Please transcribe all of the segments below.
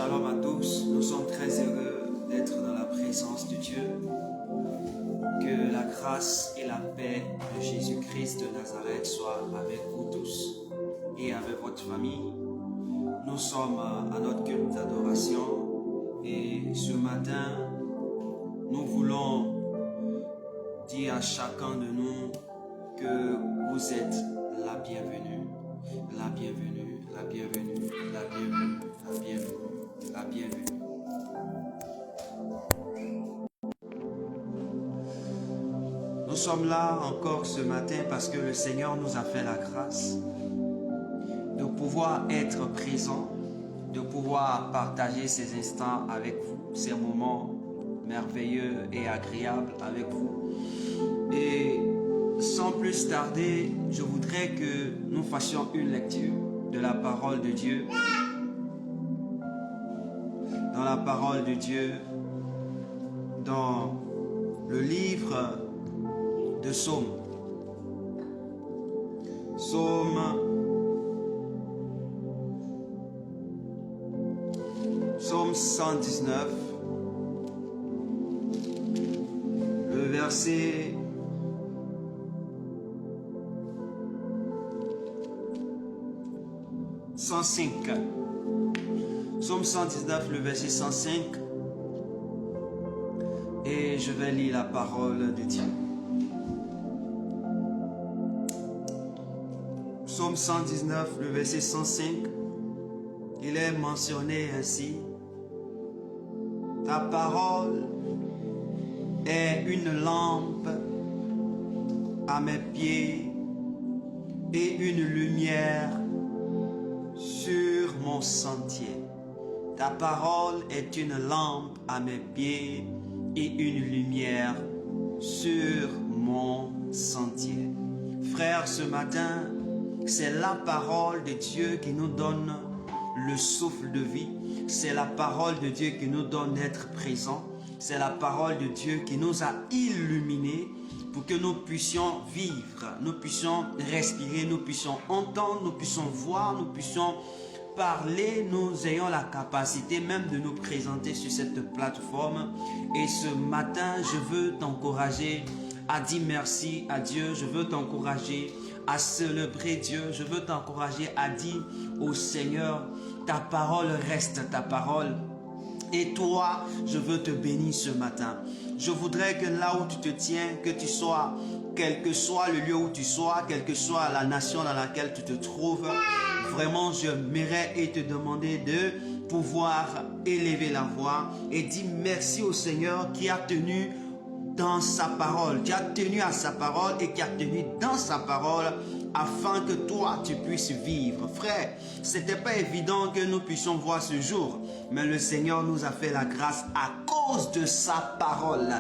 Shalom à tous, nous sommes très heureux d'être dans la présence de Dieu. Que la grâce et la paix de Jésus-Christ de Nazareth soient avec vous tous et avec votre famille. Nous sommes à notre culte d'adoration et ce matin, nous voulons dire à chacun de nous que vous êtes la bienvenue, la bienvenue, la bienvenue, la bienvenue, la bienvenue, la bienvenue. Nous sommes là encore ce matin parce que le Seigneur nous a fait la grâce de pouvoir être présent, de pouvoir partager ces instants avec vous, ces moments merveilleux et agréables avec vous. Et sans plus tarder, je voudrais que nous fassions une lecture de la parole de Dieu. Dans la parole de Dieu, dans le livre de Psaume. Psaume 119, le verset 105. Psaume 119, le verset 105. Et je vais lire la parole de Dieu. Psaume 119, le verset 105. Il est mentionné ainsi: ta parole est une lampe à mes pieds et une lumière sur mon sentier. Ta parole est une lampe à mes pieds et une lumière sur mon sentier. Frères, ce matin, c'est la parole de Dieu qui nous donne le souffle de vie. C'est la parole de Dieu qui nous donne d'être présent. C'est la parole de Dieu qui nous a illuminés pour que nous puissions vivre, nous puissions respirer, nous puissions entendre, nous puissions voir, nous puissions parler, nous ayons la capacité même de nous présenter sur cette plateforme. Et ce matin, je veux t'encourager à dire merci à Dieu. Je veux t'encourager à célébrer Dieu. Je veux t'encourager à dire au Seigneur, ta parole reste ta parole. Et toi, je veux te bénir ce matin. Je voudrais que là où tu te tiens, que tu sois, quel que soit le lieu où tu sois, quelle que soit la nation dans laquelle tu te trouves, vraiment, je m'aimerais et te demander de pouvoir élever la voix et dire merci au Seigneur qui a tenu dans sa parole, qui a tenu à sa parole et qui a tenu dans sa parole afin que toi tu puisses vivre. Frère, c'était pas évident que nous puissions voir ce jour, mais le Seigneur nous a fait la grâce à cause de sa parole.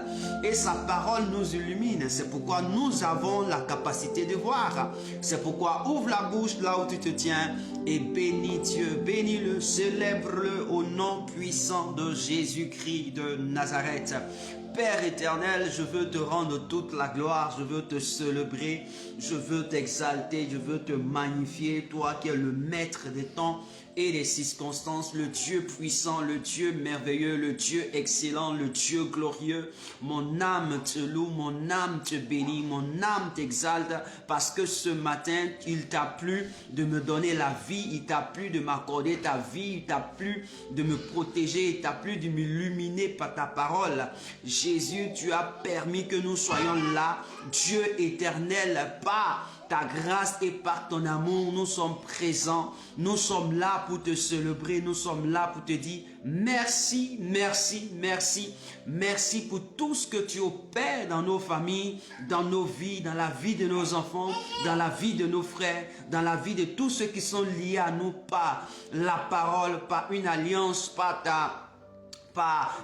Et sa parole nous illumine. C'est pourquoi nous avons la capacité de voir. C'est pourquoi ouvre la bouche là où tu te tiens et bénis Dieu, bénis-le, célèbre-le au nom puissant de Jésus-Christ de Nazareth. Père éternel, je veux te rendre toute la gloire, je veux te célébrer, je veux t'exalter, je veux te magnifier, toi qui es le maître des temps et des circonstances, le Dieu puissant, le Dieu merveilleux, le Dieu excellent, le Dieu glorieux. Mon âme te loue, mon âme te bénit, mon âme t'exalte, parce que ce matin, il t'a plu de me donner la vie, il t'a plu de m'accorder ta vie, il t'a plu de me protéger, il t'a plu de m'illuminer par ta parole. Jésus, tu as permis que nous soyons là, Dieu éternel, par ta grâce et par ton amour, nous sommes présents, nous sommes là pour te célébrer, nous sommes là pour te dire merci, merci, merci, merci pour tout ce que tu opères dans nos familles, dans nos vies, dans la vie de nos enfants, dans la vie de nos frères, dans la vie de tous ceux qui sont liés à nous par la parole, par une alliance, par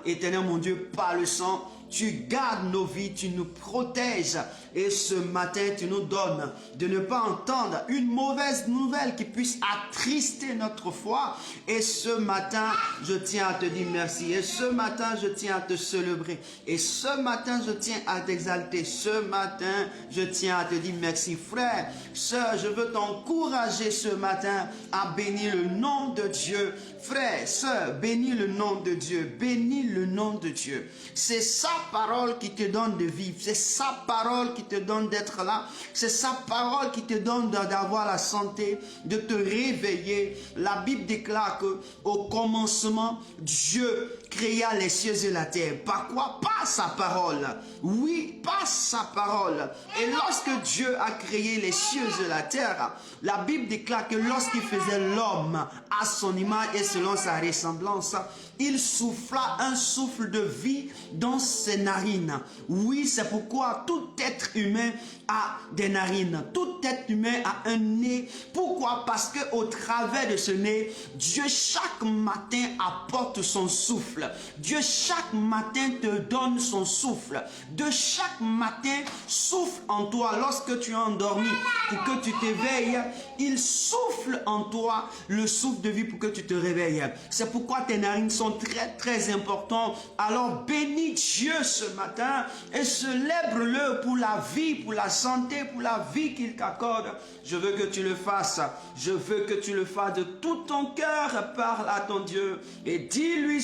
éternel mon Dieu, par le sang. tu gardes nos vies, tu nous protèges. Et ce matin, tu nous donnes de ne pas entendre une mauvaise nouvelle qui puisse attrister notre foi. Et ce matin, je tiens à te dire merci. Et ce matin, je tiens à te célébrer. Et ce matin, je tiens à t'exalter. Ce matin, je tiens à te dire merci. Frère, sœur, je veux t'encourager ce matin à bénir le nom de Dieu. Frère, sœur, bénis le nom de Dieu. Bénis le nom de Dieu. C'est sa parole qui te donne de vivre. C'est sa parole qui te donne d'être là. C'est sa parole qui te donne d'avoir la santé, de te réveiller. La Bible déclare que au commencement, Dieu créa les cieux et la terre. Par quoi? Par sa parole. Oui, par sa parole. Et lorsque Dieu a créé les cieux et la terre, la Bible déclare que lorsqu'il faisait l'homme à son image et selon sa ressemblance, il souffla un souffle de vie dans ses narines. Oui, c'est pourquoi tout être humain a des narines. Tout être humain a un nez. Pourquoi? Parce que au travers de ce nez, Dieu chaque matin apporte son souffle. Dieu chaque matin te donne son souffle. De chaque matin souffle en toi. Lorsque tu es endormi, pour que tu t'éveilles, il souffle en toi le souffle de vie pour que tu te réveilles. C'est pourquoi tes narines sont très importantes. Alors bénis Dieu ce matin et célèbre-le pour la vie, pour la santé, pour la vie qu'il t'accorde. Je veux que tu le fasses. Je veux que tu le fasses de tout ton cœur. Parle à ton Dieu et dis-lui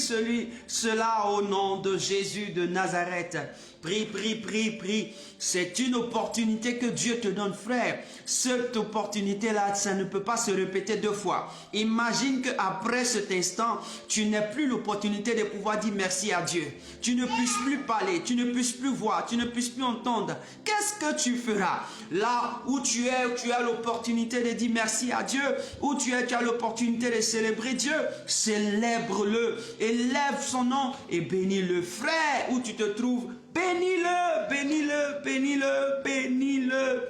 cela au nom de Jésus de Nazareth. Prie, prie, prie, prie. C'est une opportunité que Dieu te donne, frère. Cette opportunité-là, ça ne peut pas se répéter deux fois. Imagine qu'après cet instant, tu n'aies plus l'opportunité de pouvoir dire merci à Dieu. Tu ne puisses plus parler, tu ne puisses plus voir, tu ne puisses plus entendre. Qu'est-ce que tu feras? Là où tu as l'opportunité de dire merci à Dieu. Où tu as l'opportunité de célébrer Dieu. Célèbre-le, élève son nom et bénis-le. Frère, où tu te trouves, bénis-le, bénis-le, bénis-le, bénis-le.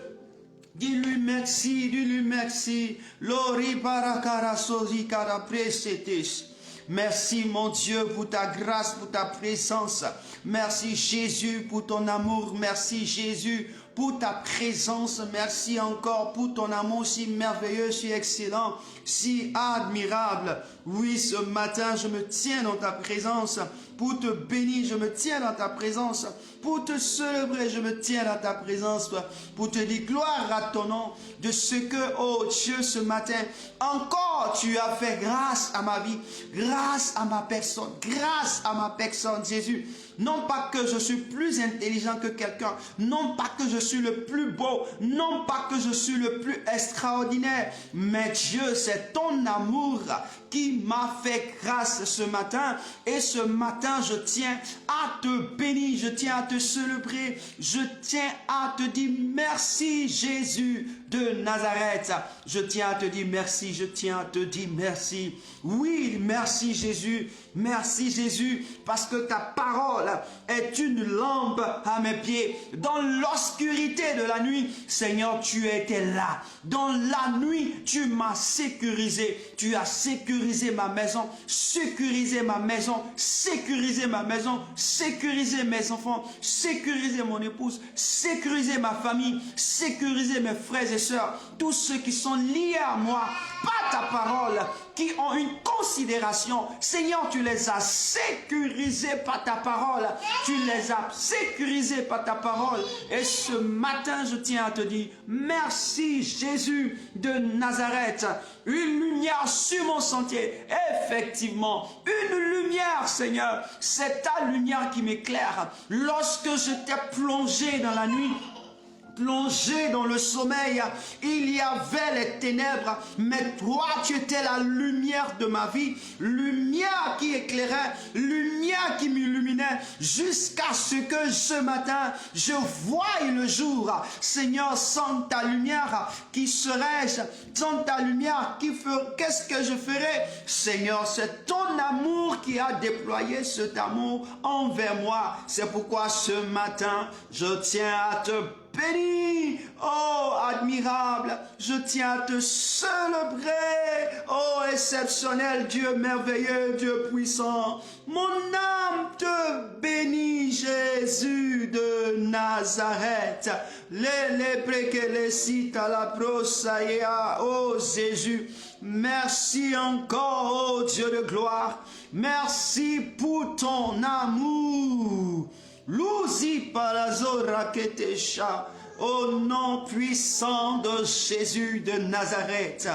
Dis-lui merci, dis-lui merci. Lori parakara sozi kara presetes. Merci mon Dieu pour ta grâce, pour ta présence. Merci Jésus pour ton amour. Merci Jésus pour ta présence. Merci encore pour ton amour si merveilleux, si excellent, si admirable. Oui, ce matin, je me tiens dans ta présence pour te bénir. Je me tiens dans ta présence pour te célébrer. Je me tiens dans ta présence pour te dire gloire à ton nom de ce que, oh Dieu, ce matin, encore tu as fait grâce à ma vie, grâce à ma personne, Jésus. Non pas que je suis plus intelligent que quelqu'un, non pas que je suis le plus beau, non pas que je suis le plus extraordinaire, mais Dieu, c'est ton amour qui m'a fait grâce ce matin. Et ce matin, je tiens à te bénir, je tiens à te célébrer, je tiens à te dire merci Jésus de Nazareth. Je tiens à te dire merci, je tiens à te dire merci. Oui, merci Jésus, parce que ta parole est une lampe à mes pieds. Dans l'obscurité de la nuit, Seigneur, tu étais là. Dans la nuit, tu m'as sécurisé. Tu as sécurisé ma maison, sécurisé ma maison, sécurisé ma maison, sécurisé mes enfants, sécurisé mon épouse, sécurisé ma famille, sécurisé mes frères et sœurs, tous ceux qui sont liés à moi par ta parole, qui ont une considération. Seigneur, tu les as sécurisés par ta parole. Tu les as sécurisés par ta parole. Et ce matin, je tiens à te dire, merci Jésus de Nazareth. Une lumière sur mon sentier. Effectivement, une lumière, Seigneur. C'est ta lumière qui m'éclaire. Lorsque j'étais plongé dans la nuit, plongé dans le sommeil, il y avait les ténèbres, mais toi tu étais la lumière de ma vie, lumière qui éclairait, lumière qui m'illuminait, jusqu'à ce que ce matin je voie le jour. Seigneur, sans ta lumière, qui serais-je? Sans ta lumière, qu'est-ce que je ferais? Seigneur, c'est ton amour qui a déployé cet amour envers moi. C'est pourquoi ce matin je tiens à te béni, oh admirable, je tiens à te célébrer, oh exceptionnel, Dieu merveilleux, Dieu puissant. Mon âme te bénit, Jésus de Nazareth. Les que les cites à la prosaïa. Oh Jésus, merci encore, oh Dieu de gloire. Merci pour ton amour. Louzi palazora ketesha. Au nom puissant de Jésus de Nazareth.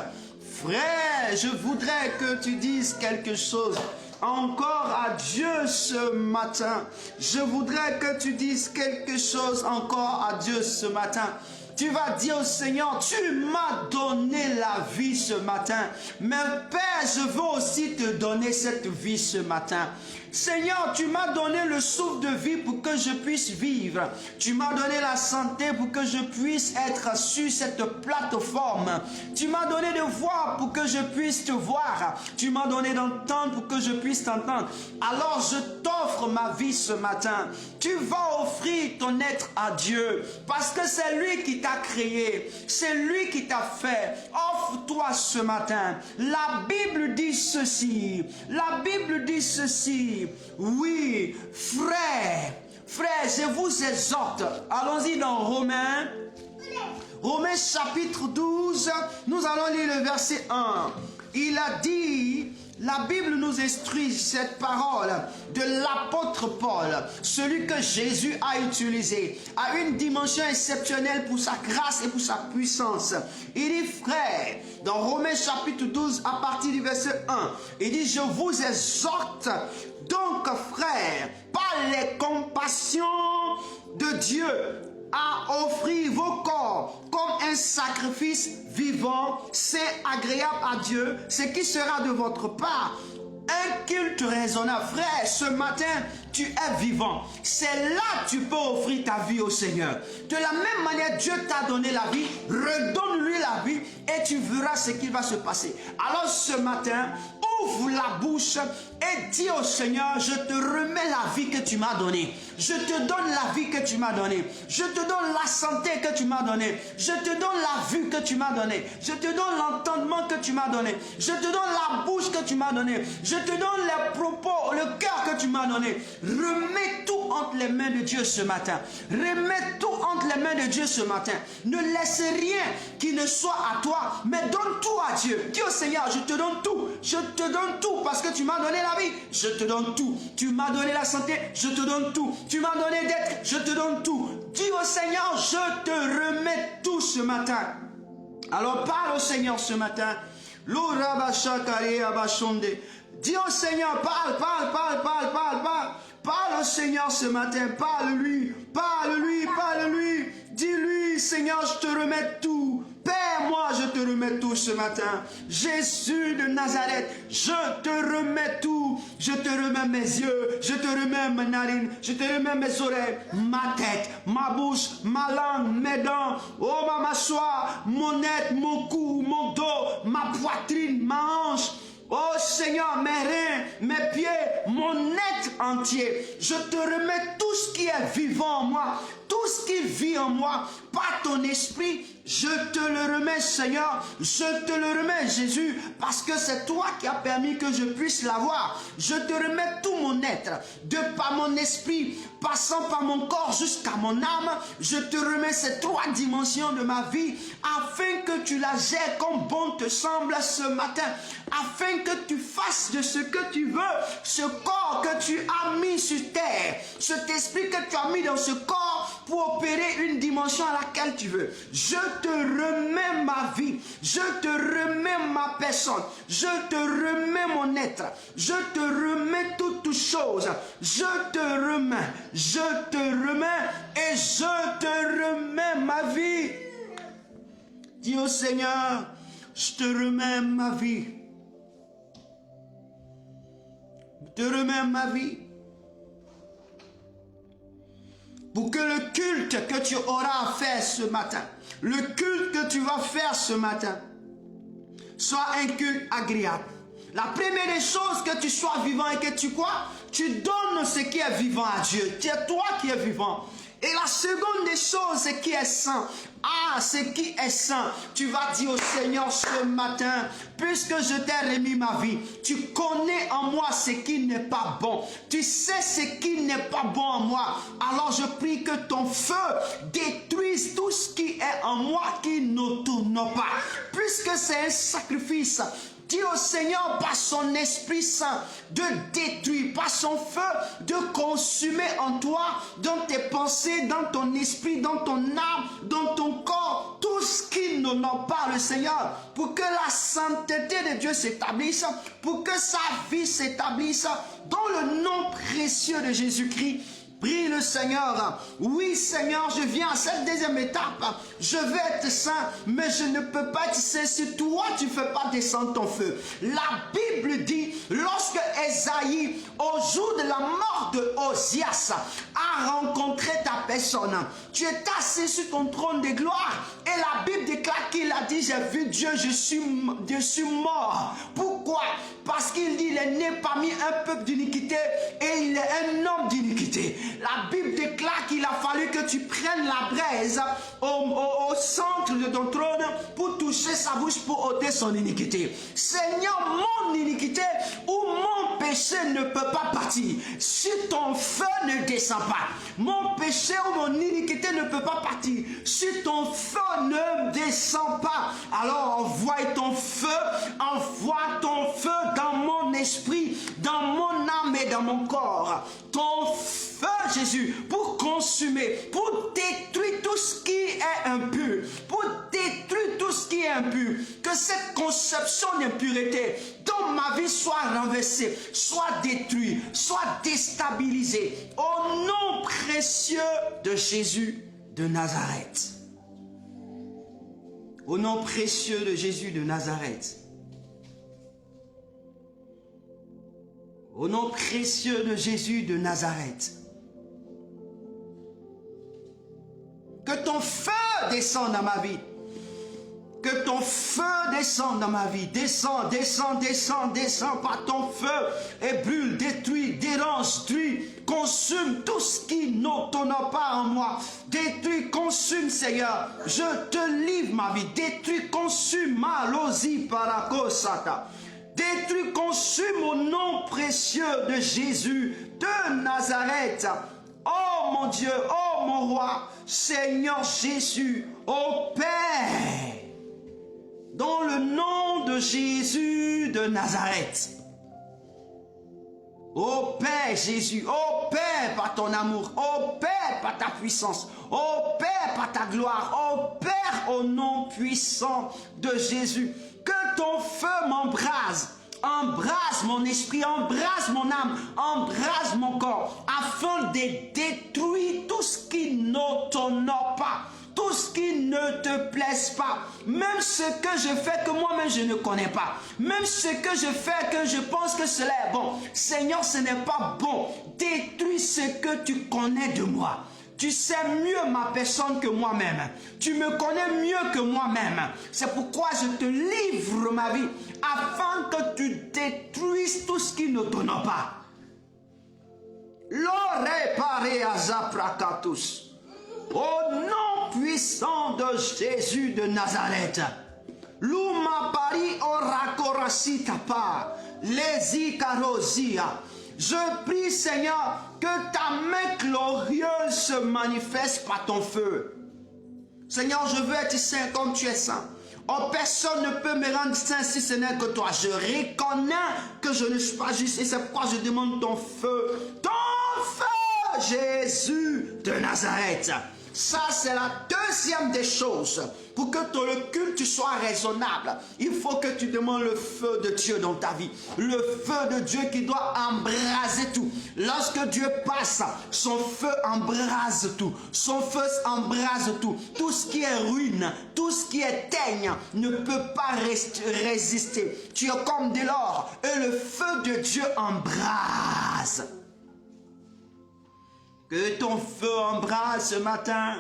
Frère, je voudrais que tu dises quelque chose encore à Dieu ce matin. Je voudrais que tu dises quelque chose encore à Dieu ce matin. Tu vas dire au Seigneur, tu m'as donné la vie ce matin. Mais Père, je veux aussi te donner cette vie ce matin. Seigneur, tu m'as donné le souffle de vie pour que je puisse vivre. Tu m'as donné la santé pour que je puisse être sur cette plateforme. Tu m'as donné de voir pour que je puisse te voir. Tu m'as donné d'entendre pour que je puisse t'entendre. Alors je t'offre ma vie ce matin. Tu vas offrir ton être à Dieu parce que c'est lui qui t'a créé. C'est lui qui t'a fait. Offre-toi ce matin. La Bible dit ceci. La Bible dit ceci. Oui, frère, je vous exhorte. Allons-y dans Romains. Romains chapitre 12, nous allons lire le verset 1. Il a dit, la Bible nous instruit cette parole de l'apôtre Paul, celui que Jésus a utilisé, à une dimension exceptionnelle pour sa grâce et pour sa puissance. Il dit, frère, dans Romains chapitre 12, à partir du verset 1, il dit, je vous exhorte donc, frères, par les compassions de Dieu, à offrir vos corps comme un sacrifice vivant, saint, agréable à Dieu, ce qui sera de votre part un culte raisonnable. Frère, ce matin, tu es vivant. C'est là que tu peux offrir ta vie au Seigneur. De la même manière, Dieu t'a donné la vie, redonne-lui la vie et tu verras ce qui va se passer. Alors ce matin, ouvre la bouche et dis au Seigneur, je te remets la vie que tu m'as donnée. Je te donne la vie que tu m'as donnée. Je te donne la santé que tu m'as donnée. Je te donne la vue que tu m'as donnée. Je te donne l'entendement que tu m'as donné. Je te donne la bouche que tu m'as donnée. Je te donne les propos, le cœur que tu m'as donné. Remets tout entre les mains de Dieu ce matin. Remets tout entre les mains de Dieu ce matin. Ne laisse rien qui ne soit à toi, mais donne tout à Dieu. Dis au Seigneur, je te donne tout. Je te donne tout parce que tu m'as donné la vie. Je te donne tout. Tu m'as donné la santé. Je te donne tout. Tu m'as donné d'être. Je te donne tout. Dis au Seigneur, je te remets tout ce matin. Alors parle au Seigneur ce matin. Dis au Seigneur, parle. Parle au Seigneur ce matin. Parle-lui. Dis-lui, Seigneur, je te remets tout. Père, moi, je te remets tout ce matin. Jésus de Nazareth, je te remets tout. Je te remets mes yeux, je te remets mes narines, je te remets mes oreilles, ma tête, ma bouche, ma langue, mes dents, oh ma mâchoire, mon être, mon cou, mon dos, ma poitrine, ma hanche. Oh Seigneur, mes reins, mes pieds, mon être entier. Je te remets tout ce qui est vivant en moi, tout ce qui vit en moi, par ton esprit. Je te le remets, Seigneur. Je te le remets, Jésus, parce que c'est toi qui as permis que je puisse l'avoir. Je te remets tout mon être, de par mon esprit, passant par mon corps jusqu'à mon âme. Je te remets ces trois dimensions de ma vie, afin que tu la gères comme bon te semble ce matin, afin que tu fasses de ce que tu veux, ce corps que tu as mis sur terre, cet esprit que tu as mis dans ce corps pour opérer une dimension à laquelle tu veux. Je te remets ma vie, je te remets ma personne, je te remets mon être, je te remets toutes choses, je te remets et je te remets ma vie. Dis au Seigneur, je te remets ma vie. Je te remets ma vie. Pour que le culte que tu auras à faire ce matin, le culte que tu vas faire ce matin, soit un culte agréable. La première des choses, que tu sois vivant et que tu crois, tu donnes ce qui est vivant à Dieu. C'est toi qui es vivant. Et la seconde des choses, ce qui est saint. Ah, ce qui est saint, tu vas dire au Seigneur ce matin, puisque je t'ai remis ma vie, tu connais en moi ce qui n'est pas bon. Tu sais ce qui n'est pas bon en moi. Alors je prie que ton feu détruise tout ce qui est en moi qui ne tourne pas. Puisque c'est un sacrifice, dis au Seigneur par son Esprit Saint de détruire, par son feu de consumer en toi, dans tes pensées, dans ton esprit, dans ton âme, dans ton corps, tout ce qui n'honore pas le Seigneur, pour que la sainteté de Dieu s'établisse, pour que sa vie s'établisse, dans le nom précieux de Jésus-Christ. Prie le Seigneur. Oui, Seigneur, je viens à cette deuxième étape. Je veux être saint, mais je ne peux pas être saint si toi, tu ne fais pas descendre ton feu. La Bible dit, lorsque Esaïe, au jour de la mort de Osias, a rencontré ta personne, tu es assis sur ton trône de gloire. Et la Bible déclare qu'il a dit, j'ai vu Dieu, je suis mort. Pourquoi? Parce qu'il dit, il est né parmi un peuple d'iniquité et il est un homme d'iniquité. La Bible déclare qu'il a fallu que tu prennes la braise au centre de ton trône pour toucher sa bouche pour ôter son iniquité. Seigneur, mon iniquité ou mon péché ne peut pas partir si ton feu ne descend pas. Mon péché ou mon iniquité ne peut pas partir si ton feu ne descend pas. Alors envoie ton feu dans mon esprit, dans mon âme et dans mon corps. Ton feu, Jésus, pour consumer, pour détruire tout ce qui est impur, pour détruire tout ce qui est impur, que cette conception d'impureté dans ma vie soit renversée, soit détruite, soit déstabilisée, au nom précieux de Jésus de Nazareth. Au nom précieux de Jésus de Nazareth. Au nom précieux de Jésus de Nazareth. Que ton feu descende dans ma vie. Que ton feu descende dans ma vie. Descends, descends, descends, descends par ton feu. Et brûle, détruis, dérange, tue, consume tout ce qui ne t'honore pas en moi. Détruis, consume, Seigneur. Je te livre ma vie. Détruis, consume, malosi parakosata. Détruis, consume au nom précieux de Jésus de Nazareth. Oh mon Dieu, oh mon roi, Seigneur Jésus, oh Père, dans le nom de Jésus de Nazareth. Oh Père Jésus, oh Père par ton amour, oh Père par ta puissance, oh Père par ta gloire, oh Père au nom puissant de Jésus. Que ton feu m'embrase, embrase mon esprit, embrase mon âme, embrase mon corps, afin de détruire tout ce qui ne t'honore pas, tout ce qui ne te plaise pas, même ce que je fais que moi-même je ne connais pas, même ce que je fais que je pense que cela est bon. Seigneur, ce n'est pas bon. Détruis ce que tu connais de moi. Tu sais mieux ma personne que moi-même. Tu me connais mieux que moi-même. C'est pourquoi je te livre ma vie, afin que tu détruises tout ce qui ne t'honore pas. L'aurait paré à Zaprakatus. Au nom puissant de Jésus de Nazareth. Luma pari orakorasita pa. Les ikarosia. Je prie, Seigneur, que ta main glorieuse se manifeste par ton feu. Seigneur, je veux être saint comme tu es saint. Oh, personne ne peut me rendre saint si ce n'est que toi. Je reconnais que je ne suis pas juste et c'est pourquoi je demande ton feu. Ton feu, Jésus de Nazareth. Ça, c'est la deuxième des choses. Pour que le culte soit raisonnable, il faut que tu demandes le feu de Dieu dans ta vie. Le feu de Dieu qui doit embraser tout. Lorsque Dieu passe, son feu embrase tout. Son feu embrase tout. Tout ce qui est ruine, tout ce qui est teigne ne peut pas résister. Tu es comme de l'or et le feu de Dieu embrase. Que ton feu embrase ce matin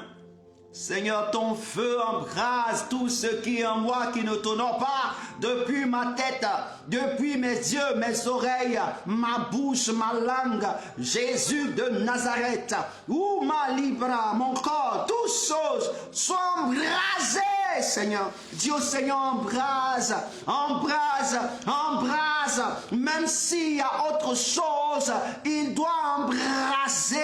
Seigneur, ton feu embrase tout ce qui est en moi qui ne t'honore pas, depuis ma tête, depuis mes yeux, mes oreilles, ma bouche, ma langue. Jésus de Nazareth, ou ma libra, mon corps, toutes choses soient embrasées, Seigneur. Dis au Seigneur, embrase, embrase, embrase. Même s'il y a autre chose, il doit embraser.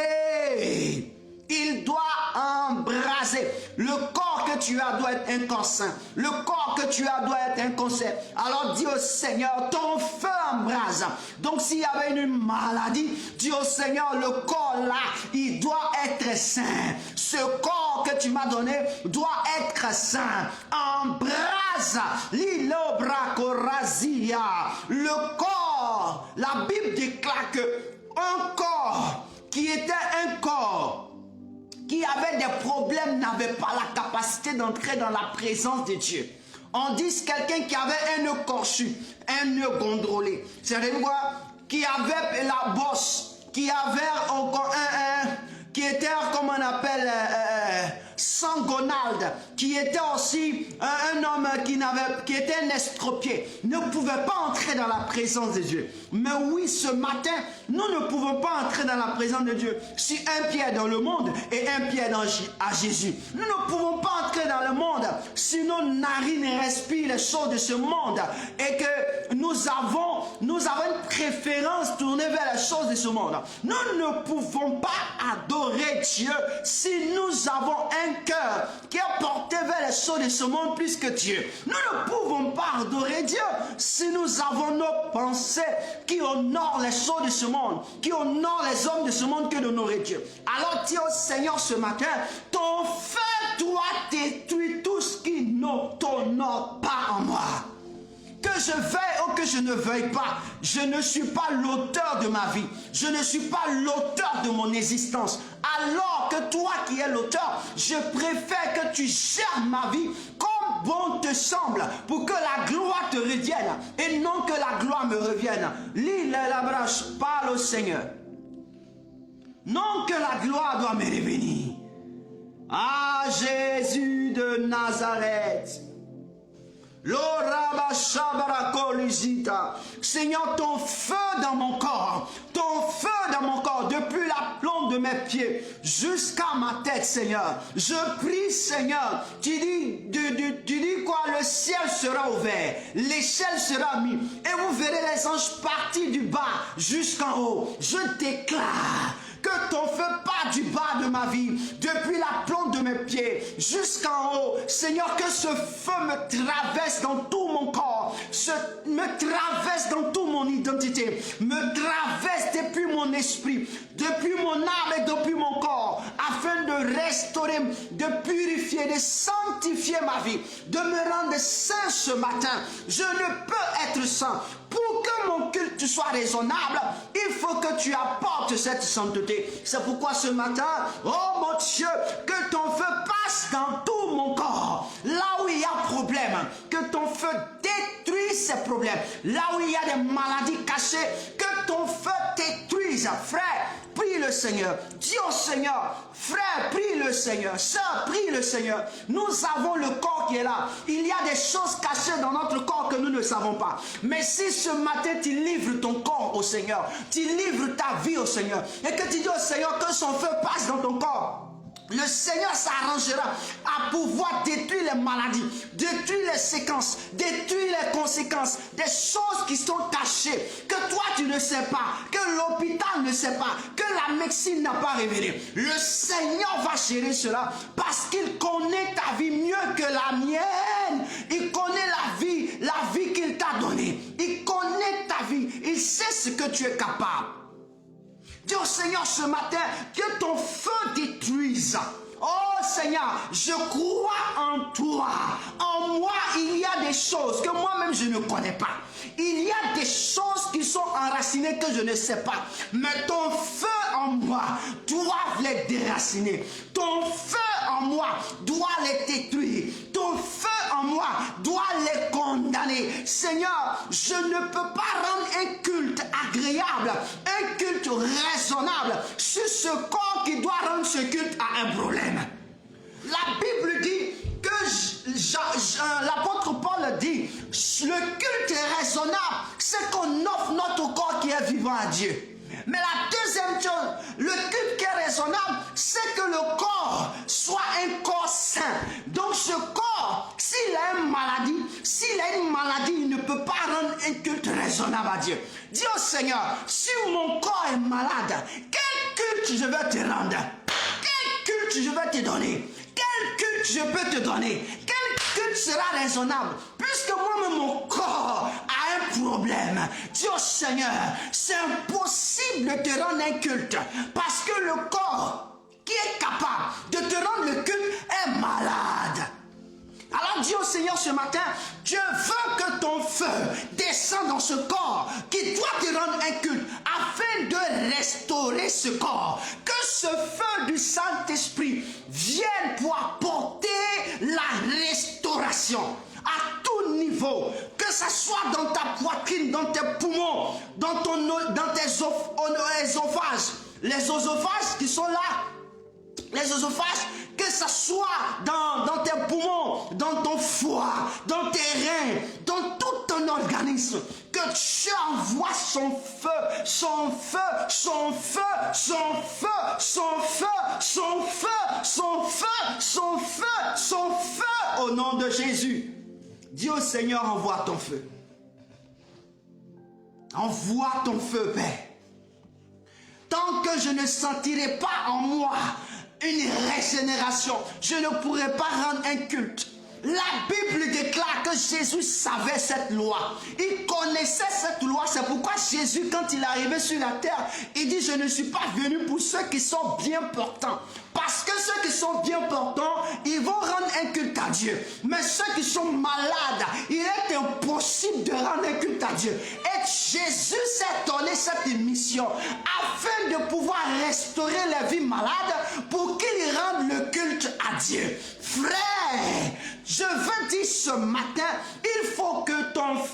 Il doit embraser. Le corps que tu as doit être un corps saint. Le corps que tu as doit être un concert. Alors dis au Seigneur, ton feu embrase. Donc s'il y avait une maladie, dis au Seigneur, le corps là, il doit être saint. Ce corps que tu m'as donné doit être saint. Embrase. Lilobracorazia. Le corps, la Bible déclare que un corps qui était un corps qui avait des problèmes n'avait pas la capacité d'entrer dans la présence de Dieu. On dit quelqu'un qui avait un nœud corchu, un nœud gondolé, c'est-à-dire quoi? Qui avait la bosse, qui avait encore qui était, comme on appelle, sans gonade, qui était aussi un homme qui était un estropié, ne pouvait pas entrer dans la présence de Dieu. Mais oui, ce matin, nous ne pouvons pas entrer dans la présence de Dieu si un pied est dans le monde et un pied est à Jésus. Nous ne pouvons pas entrer dans le monde si nos narines respirent les choses de ce monde et que nous avons une préférence tournée vers les choses de ce monde. Nous ne pouvons pas adorer Dieu si nous avons un cœur qui est porté vers les choses de ce monde plus que Dieu. Nous ne pouvons pas adorer Dieu si nous avons nos pensées qui honorent les choses de ce monde, qui honorent les hommes de ce monde que d'honorer Dieu. Alors dis au Seigneur ce matin, ton feu doit détruire tout ce qui ne t'honore pas en moi. Que je veuille ou que je ne veuille pas, je ne suis pas l'auteur de ma vie. Je ne suis pas l'auteur de mon existence. Alors que toi qui es l'auteur, je préfère que tu gères ma vie comme bon te semble pour que la gloire te revienne et non que la gloire me revienne. Lis la branche, parle au Seigneur. Non que la gloire doit me revenir. Ah, Jésus de Nazareth. Seigneur, ton feu dans mon corps, depuis la plante de mes pieds jusqu'à ma tête, Seigneur. Je prie, Seigneur, tu dis quoi? Le ciel sera ouvert, l'échelle sera mise, et vous verrez les anges partir du bas jusqu'en haut. Je déclare que ton feu part du bas de ma vie, depuis la plante de mes pieds jusqu'en haut. Seigneur, que ce feu me traverse dans tout mon corps, me traverse dans toute mon identité, me traverse depuis mon esprit, depuis mon âme et depuis mon corps, afin de restaurer, de purifier, de sanctifier ma vie, de me rendre saint ce matin. Je ne peux être saint. Pour que mon culte soit raisonnable, il faut que tu apportes cette sainteté. C'est pourquoi ce matin, oh mon Dieu, que ton feu passe dans tout mon corps. Là où il y a problème, que ton feu détruise ces problèmes. Là où il y a des maladies cachées, que ton feu détruise. Frère, prie le Seigneur. Dis au Seigneur, frère, prie le Seigneur. Sœur, prie le Seigneur. Nous avons le corps qui est là. Il y a des choses cachées dans notre corps que nous ne savons pas. Mais si ce matin tu livres ton corps au Seigneur, tu livres ta vie au Seigneur, et que tu dis au Seigneur que son feu passe dans ton corps, le Seigneur s'arrangera à pouvoir détruire les maladies, détruire les séquences, détruire les conséquences, des choses qui sont cachées, que toi tu ne sais pas, que l'hôpital ne sait pas, que la médecine n'a pas révélé. Le Seigneur va gérer cela parce qu'il connaît ta vie mieux que la mienne. Il connaît la vie qu'il t'a donnée. Il connaît ta vie. Il sait ce que tu es capable. Dis au Seigneur ce matin que ton feu détruise. Oh Seigneur, je crois en toi. En moi, il y a des choses que moi-même je ne connais pas. Il y a des choses qui sont enracinées que je ne sais pas. Mais ton feu en moi doit les déraciner. Ton feu en moi doit les détruire. Ton feu en moi doit les condamner. Seigneur, je ne peux pas rendre un culte agréable, un culte raisonnable sur ce corps qui doit rendre ce culte à un problème. La Bible dit que l'apôtre Paul dit, le culte raisonnable, c'est qu'on offre notre corps qui est vivant à Dieu. Mais la deuxième chose, le culte qui est raisonnable, c'est que le corps soit un corps sain. Donc ce corps, s'il a une maladie, il ne peut pas rendre un culte raisonnable à Dieu. Dis au Seigneur, si mon corps est malade, quel culte je vais te rendre? Quel culte je vais te donner? Quel culte je peux te donner? Quel culte sera raisonnable? Puisque moi-même mon corps a un problème. Dis au Seigneur, c'est impossible de te rendre un culte. Parce que le corps qui est capable de te rendre le culte est malade. Alors dis au Seigneur ce matin, je veux que ton feu descende dans ce corps qui doit te rendre un culte afin de restaurer ce corps. Que ce feu du Saint-Esprit vienne pour apporter la restauration à tout niveau. Que ça soit dans ta poitrine, dans tes poumons, dans tes ésophages. Les ésophages qui sont là. Les ésophages, que ça soit dans tes poumons, dans ton foie, dans tes reins, dans tout ton organisme, que Dieu envoie son feu, son feu, son feu, son feu, son feu, son feu, son feu, son feu, son feu, au nom de Jésus. Dis au Seigneur, envoie ton feu. Envoie ton feu, Père. Tant que je ne sentirai pas en moi une régénération, je ne pourrai pas rendre un culte. La Bible déclare que Jésus savait cette loi. Il connaissait cette loi. C'est pourquoi Jésus, quand il est arrivé sur la terre, il dit, je ne suis pas venu pour ceux qui sont bien portants. Parce que ceux qui sont bien portants, ils vont rendre un culte à Dieu. Mais ceux qui sont malades, il est impossible de rendre un culte à Dieu. Et Jésus s'est donné cette mission afin de pouvoir restaurer les vies malades pour qu'ils rendent le culte à Dieu. Frère, je veux dire ce matin, il faut que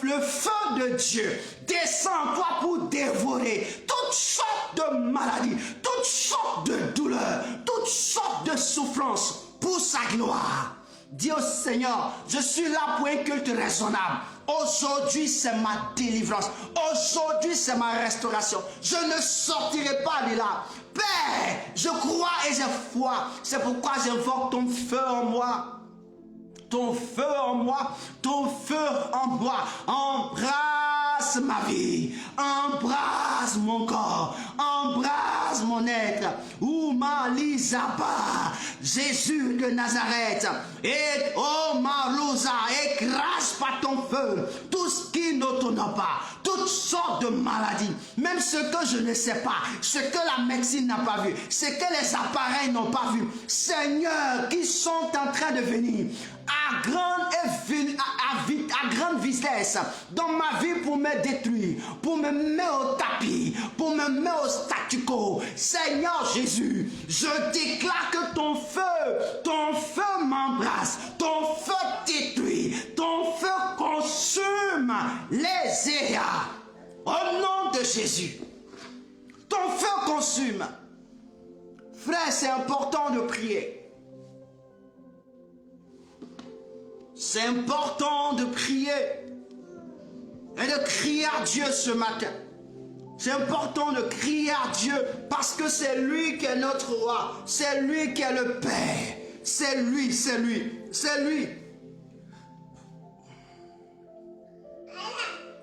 le feu de Dieu descende en toi pour dévorer toutes sortes de maladies, toutes sortes de douleurs, toutes sortes de souffrances pour sa gloire. Dis au Seigneur, je suis là pour un culte raisonnable. Aujourd'hui, c'est ma délivrance. Aujourd'hui, c'est ma restauration. Je ne sortirai pas de là. Père, je crois et j'ai foi. C'est pourquoi j'invoque ton feu en moi. Ton feu en moi, ton feu en moi, embrasse ma vie, embrasse mon corps, embrasse mon être. Ouma Lizaba, Jésus de Nazareth, et oh Marouza, écrase par ton feu tout ce qui ne t'honore pas, toutes sortes de maladies, même ce que je ne sais pas, ce que la médecine n'a pas vu, ce que les appareils n'ont pas vu. Seigneur, qui sont en train de venir à grande vitesse dans ma vie pour me détruire, pour me mettre au tapis, pour me mettre au statu quo. Seigneur Jésus, je déclare que ton feu m'embrasse, ton feu détruit, ton feu consume les éas. Au nom de Jésus, ton feu consume. Frère, c'est important de prier. C'est important de prier et de crier à Dieu ce matin. C'est important de crier à Dieu parce que c'est lui qui est notre roi. C'est lui qui est le Père. C'est lui, c'est lui, c'est lui.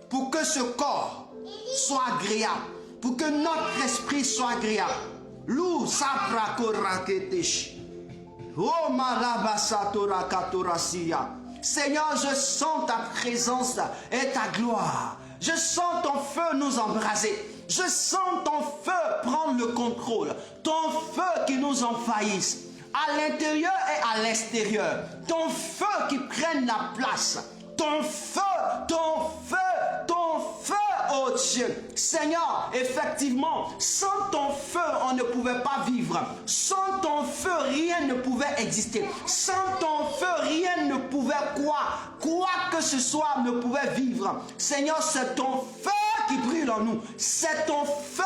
Pour que ce corps soit agréable, pour que notre esprit soit agréable. Lou saprakoraketesh. Oh malabasatora katorasiya. Seigneur, je sens ta présence et ta gloire. Je sens ton feu nous embraser. Je sens ton feu prendre le contrôle. Ton feu qui nous envahisse. À l'intérieur et à l'extérieur. Ton feu qui prenne la place. Ton feu, ton feu, ton feu, oh Dieu. Seigneur, effectivement, sans ton feu, on ne pouvait pas vivre. Sans ton feu, rien ne pouvait exister. Sans ton feu, rien ne pouvait quoi que ce soit ne pouvait vivre. Seigneur, c'est ton feu qui brûle en nous. C'est ton feu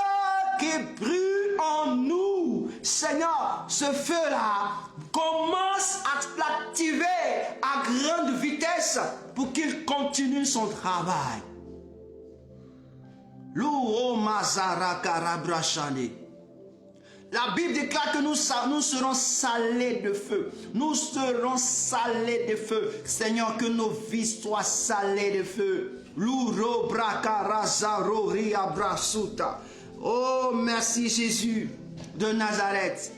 qui brûle en nous. Seigneur, ce feu-là commence à l'activer à grande vitesse pour qu'il continue son travail. La Bible déclare que nous serons salés de feu. Nous serons salés de feu. Seigneur, que nos vies soient salées de feu. Oh, merci Jésus de Nazareth.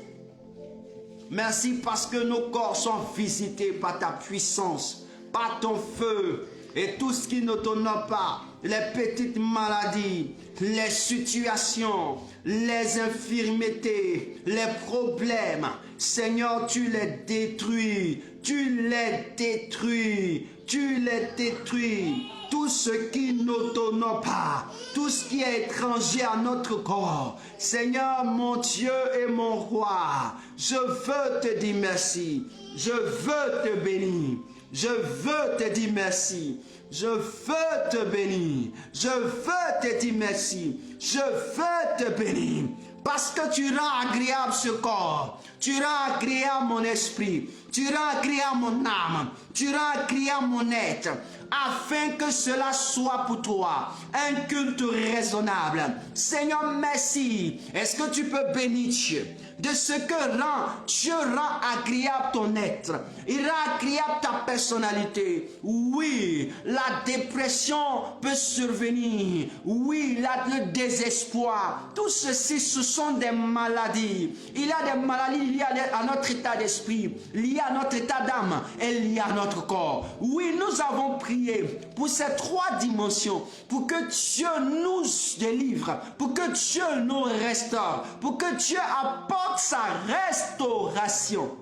Merci parce que nos corps sont visités par ta puissance, par ton feu. Et tout ce qui ne t'honore pas, les petites maladies, les situations, les infirmités, les problèmes, Seigneur, tu les détruis, tu les détruis, tu les détruis. Tout ce qui ne t'honore pas, tout ce qui est étranger à notre corps, Seigneur, mon Dieu et mon roi, je veux te dire merci, je veux te bénir. Je veux te dire merci. Je veux te bénir. Je veux te dire merci. Je veux te bénir. Parce que tu rends agréable ce corps. Tu rends agréable mon esprit. Tu rends agréable mon âme. Tu rends agréable mon être. Afin que cela soit pour toi un culte raisonnable. Seigneur, merci. Est-ce que tu peux bénir Dieu de ce que Dieu rend agréable ton être. Il rend agréable ta personnalité. Oui, la dépression peut survenir. Oui, le désespoir. Tout ceci, ce sont des maladies. Il y a des maladies liées à notre état d'esprit, liées à notre état d'âme et liées à notre corps. Oui, nous avons prié pour ces trois dimensions, pour que Dieu nous délivre, pour que Dieu nous restaure, pour que Dieu apporte sa restauration.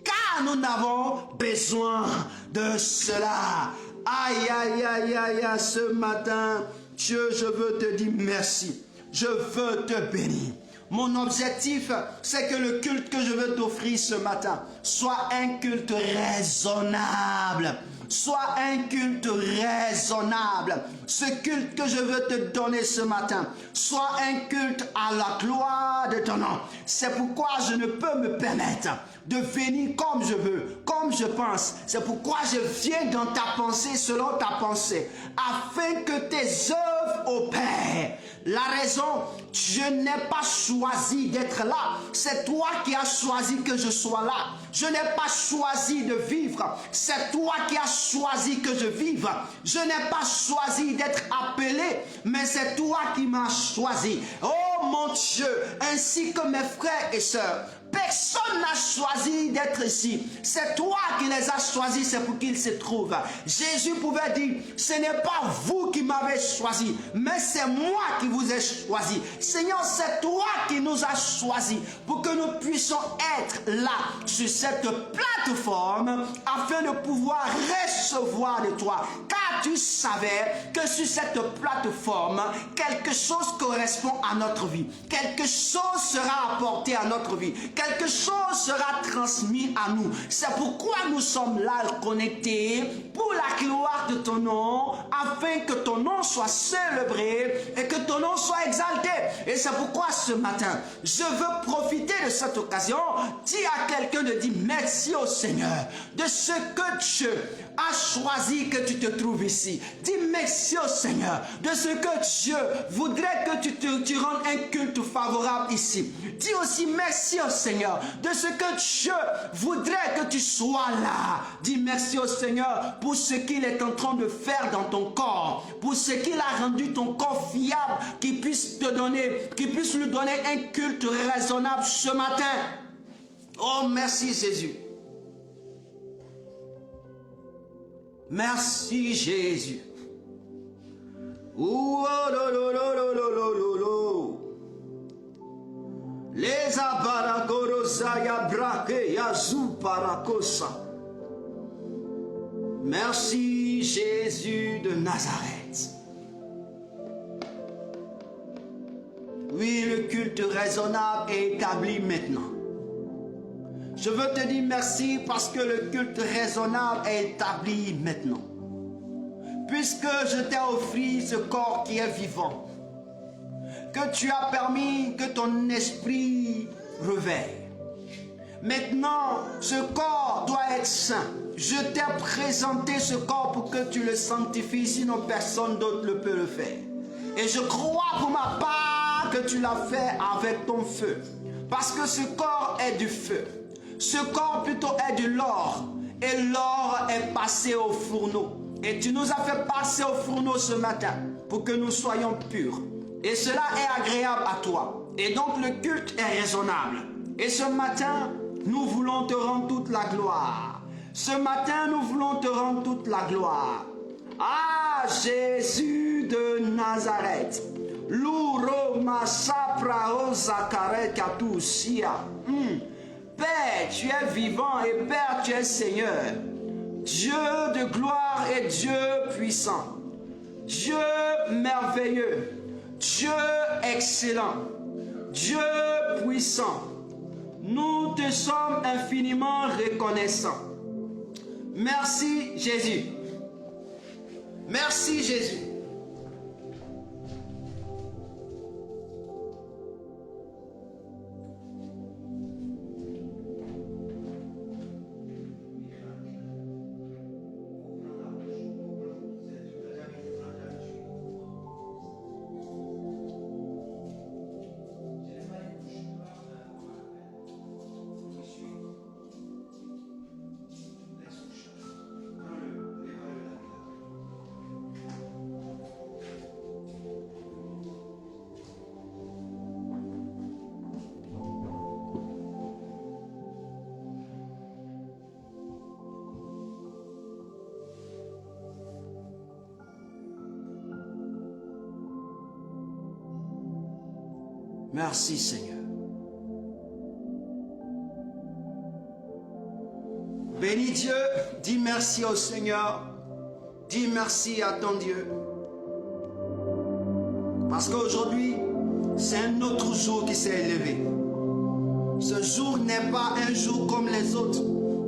Car nous n'avons besoin de cela. Aïe, aïe, aïe, aïe, aïe, ce matin, Dieu, je veux te dire merci. Je veux te bénir. Mon objectif, c'est que le culte que je veux t'offrir ce matin soit un culte raisonnable. Soit un culte raisonnable. Ce culte que je veux te donner ce matin, soit un culte à la gloire de ton nom. C'est pourquoi je ne peux me permettre de venir comme je veux, comme je pense. C'est pourquoi je viens dans ta pensée, selon ta pensée, afin que tes œuvres opèrent. La raison, je n'ai pas choisi d'être là. C'est toi qui as choisi que je sois là. Je n'ai pas choisi de vivre. C'est toi qui as choisi que je vive. Je n'ai pas choisi d'être appelé, mais c'est toi qui m'as choisi. Oh mon Dieu, ainsi que mes frères et sœurs. Personne n'a choisi d'être ici. C'est toi qui les as choisis, c'est pour qu'ils se trouvent. Jésus pouvait dire, ce n'est pas vous qui m'avez choisi, mais c'est moi qui vous ai choisi. Seigneur, c'est toi qui nous as choisis pour que nous puissions être là, sur cette plateforme, afin de pouvoir recevoir de toi. Car tu savais que sur cette plateforme, quelque chose correspond à notre vie. Quelque chose sera apporté à notre vie. Quelque chose sera transmis à nous. C'est pourquoi nous sommes là connectés pour la gloire de ton nom, afin que ton nom soit célébré et que ton nom soit exalté. Et c'est pourquoi ce matin, je veux profiter de cette occasion, dire à quelqu'un de dire merci au Seigneur de ce que Dieu a choisi que tu te trouves ici. Dis merci au Seigneur de ce que Dieu voudrait que tu rendes un culte favorable ici. Dis aussi merci au Seigneur de ce que Dieu voudrait que tu sois là. Dis merci au Seigneur pour ce qu'il est en train de faire dans ton corps, pour ce qu'il a rendu ton corps fiable, qu'il puisse te donner, qu'il puisse lui donner un culte raisonnable ce matin. Oh, merci Jésus. Merci Jésus. Oh, lo, lo, lo, lo, lo, lo, lo. Les abarakorosa ya brake ya zuparakosa. Merci Jésus de Nazareth. Oui, le culte raisonnable est établi maintenant. Je veux te dire merci parce que le culte raisonnable est établi maintenant. Puisque je t'ai offert ce corps qui est vivant, que tu as permis que ton esprit réveille. Maintenant, ce corps doit être saint. Je t'ai présenté ce corps pour que tu le sanctifies, sinon personne d'autre ne peut le faire. Et je crois pour ma part que tu l'as fait avec ton feu. Parce que ce corps est du feu. Ce corps plutôt est de l'or. Et l'or est passé au fourneau. Et tu nous as fait passer au fourneau ce matin pour que nous soyons purs. Et cela est agréable à toi. Et donc le culte est raisonnable. Et ce matin, nous voulons te rendre toute la gloire. Ce matin, nous voulons te rendre toute la gloire. Ah, Jésus de Nazareth. Louro masaprao zakaret katousia. Père, tu es vivant et Père, tu es Seigneur. Dieu de gloire et Dieu puissant. Dieu merveilleux. Dieu excellent. Dieu puissant. Nous te sommes infiniment reconnaissants. Merci Jésus. Merci Jésus. Merci Seigneur. Bénis Dieu, dis merci au Seigneur, dis merci à ton Dieu. Parce qu'aujourd'hui, c'est un autre jour qui s'est élevé. Ce jour n'est pas un jour comme les autres,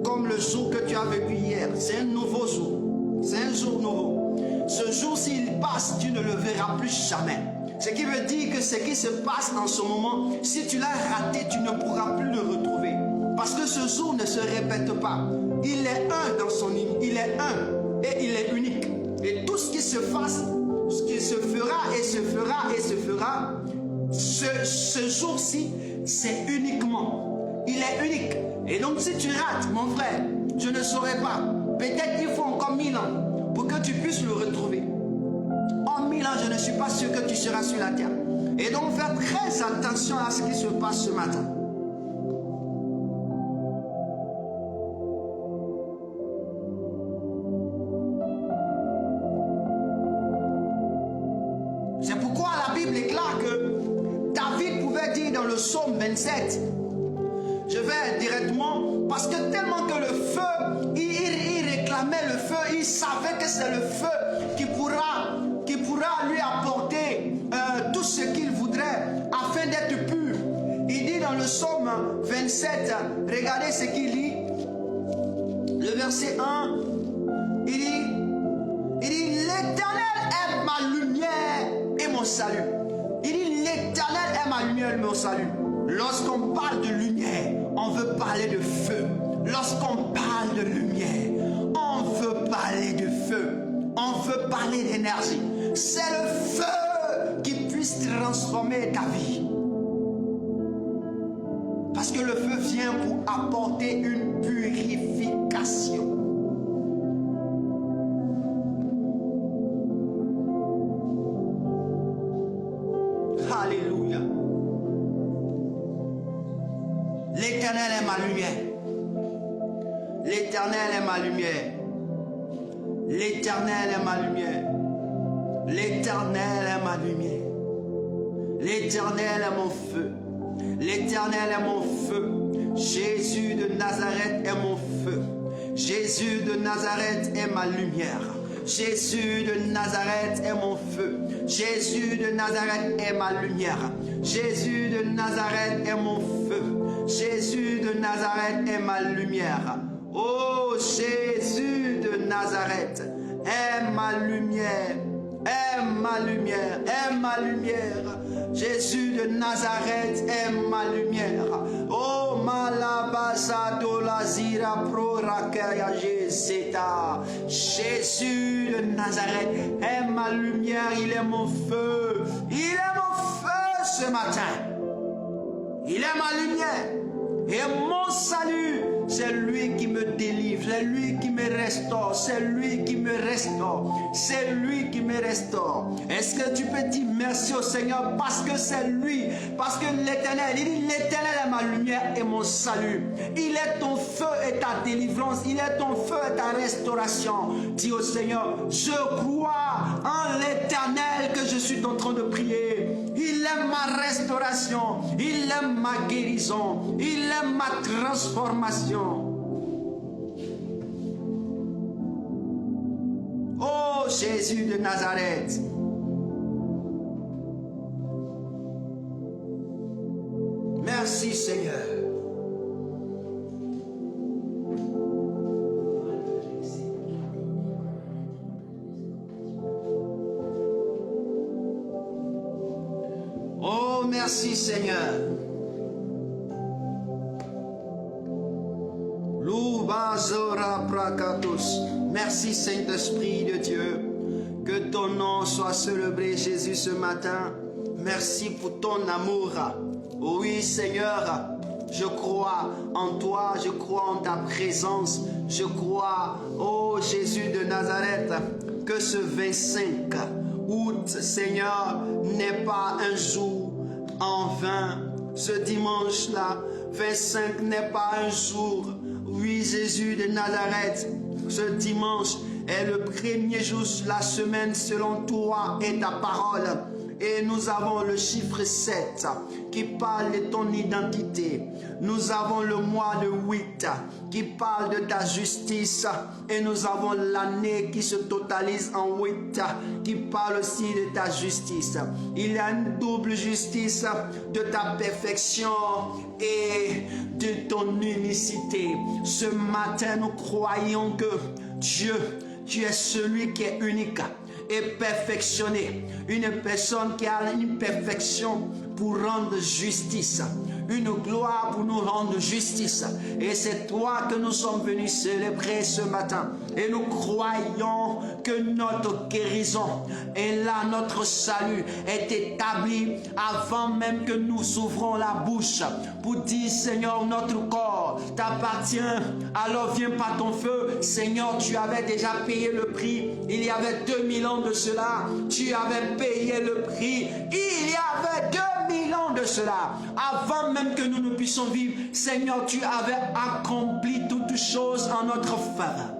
comme le jour que tu as vécu hier. C'est un nouveau jour, c'est un jour nouveau. Ce jour, s'il passe, tu ne le verras plus jamais. Ce qui veut dire que ce qui se passe en ce moment, si tu l'as raté, tu ne pourras plus le retrouver. Parce que ce jour ne se répète pas. Il est un dans son île. Il est un et il est unique. Et tout ce qui se fasse, ce qui se fera et se fera et se fera, ce jour-ci, c'est uniquement. Il est unique. Et donc si tu rates, mon frère, je ne saurais pas. Peut-être il faut encore 1000 ans pour que tu puisses le retrouver. En 1000 ans, je ne suis pas sûr que tu seras sur la terre. Et donc, fais très attention à ce qui se passe ce matin. C'est pourquoi la Bible déclare que David pouvait dire dans le psaume 27, je vais directement, parce que tellement que le feu, il réclamait le feu, il savait que c'est le feu qui pourra lui apporter tout ce qu'il voudrait afin d'être pur. Il dit dans le psaume 27, regardez ce qu'il dit, le verset 1, il dit l'Éternel est ma lumière et mon salut. Il dit l'Éternel est ma lumière et mon salut. Lorsqu'on parle de lumière, on veut parler de feu. Lorsqu'on parle de lumière, on veut parler de feu. On veut parler d'énergie. C'est le feu qui puisse transformer ta vie. Parce que le feu vient pour apporter une purification. Alléluia. L'Éternel est ma lumière. L'Éternel est ma lumière. L'Éternel est ma lumière. L'Éternel est ma lumière. L'Éternel est mon feu. L'Éternel est mon feu. Jésus de Nazareth est mon feu. Jésus de Nazareth est ma lumière. Jésus de Nazareth est mon feu. Jésus de Nazareth est ma lumière. Jésus de Nazareth est mon feu. Jésus de Nazareth est ma lumière. Oh, Jésus de Nazareth est ma lumière. Est ma lumière. Est ma lumière. Jésus de Nazareth est ma lumière. Oh malabasado lazira prorakaya jeseta. Jésus de Nazareth est ma lumière, il est mon feu. Il est mon feu ce matin. Il est ma lumière. Et mon salut, c'est lui qui me délivre, c'est lui qui me restaure, c'est lui qui me restaure, c'est lui qui me restaure. Est-ce que tu peux dire merci au Seigneur parce que c'est lui, parce que l'Éternel, il dit l'Éternel est ma lumière et mon salut. Il est ton feu et ta délivrance, il est ton feu et ta restauration. Dis au Seigneur, je crois en l'Éternel que je suis en train de prier. Il est ma restauration, il est ma guérison, il est ma transformation. Oh Jésus de Nazareth. Merci Seigneur. Oh merci Seigneur. Merci Saint-Esprit de Dieu. Que ton nom soit célébré Jésus ce matin. Merci pour ton amour. Oui Seigneur, je crois en toi, je crois en ta présence. Je crois, oh Jésus de Nazareth, que ce 25 août, Seigneur, n'est pas un jour en vain. Ce dimanche-là, 25 n'est pas un jour. Oui, Jésus de Nazareth, ce dimanche est le premier jour de la semaine selon toi et ta parole. Et nous avons le chiffre 7 qui parle de ton identité. Nous avons le mois de 8 qui parle de ta justice. Et nous avons l'année qui se totalise en 8 qui parle aussi de ta justice. Il y a une double justice de ta perfection et de ton unicité. Ce matin, nous croyons que Dieu, tu es celui qui est unique et perfectionné. Une personne qui a une perfection pour rendre justice. Une gloire pour nous rendre justice. Et c'est toi que nous sommes venus célébrer ce matin. Et nous croyons que notre guérison et là notre salut est établi avant même que nous ouvrons la bouche pour dire Seigneur, notre corps t'appartient. Alors viens par ton feu. Seigneur, tu avais déjà payé le prix. Il y avait 2000 ans de cela. Tu avais payé le prix. Il y avait 2000 ans de cela. Avant même que nous ne puissions vivre, Seigneur, tu avais accompli toutes choses en notre faveur.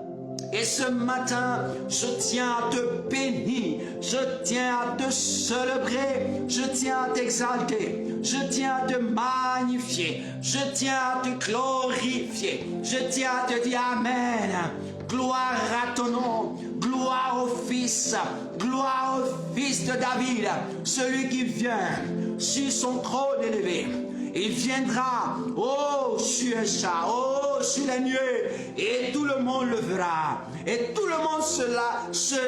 Et ce matin, je tiens à te bénir, je tiens à te célébrer, je tiens à t'exalter, je tiens à te magnifier, je tiens à te glorifier, je tiens à te dire Amen. Gloire à ton nom, gloire au Fils de David, celui qui vient sur son trône élevé. Il viendra, oh, sur un chat, oh, sur les nuées, et tout le monde le verra. Et tout le monde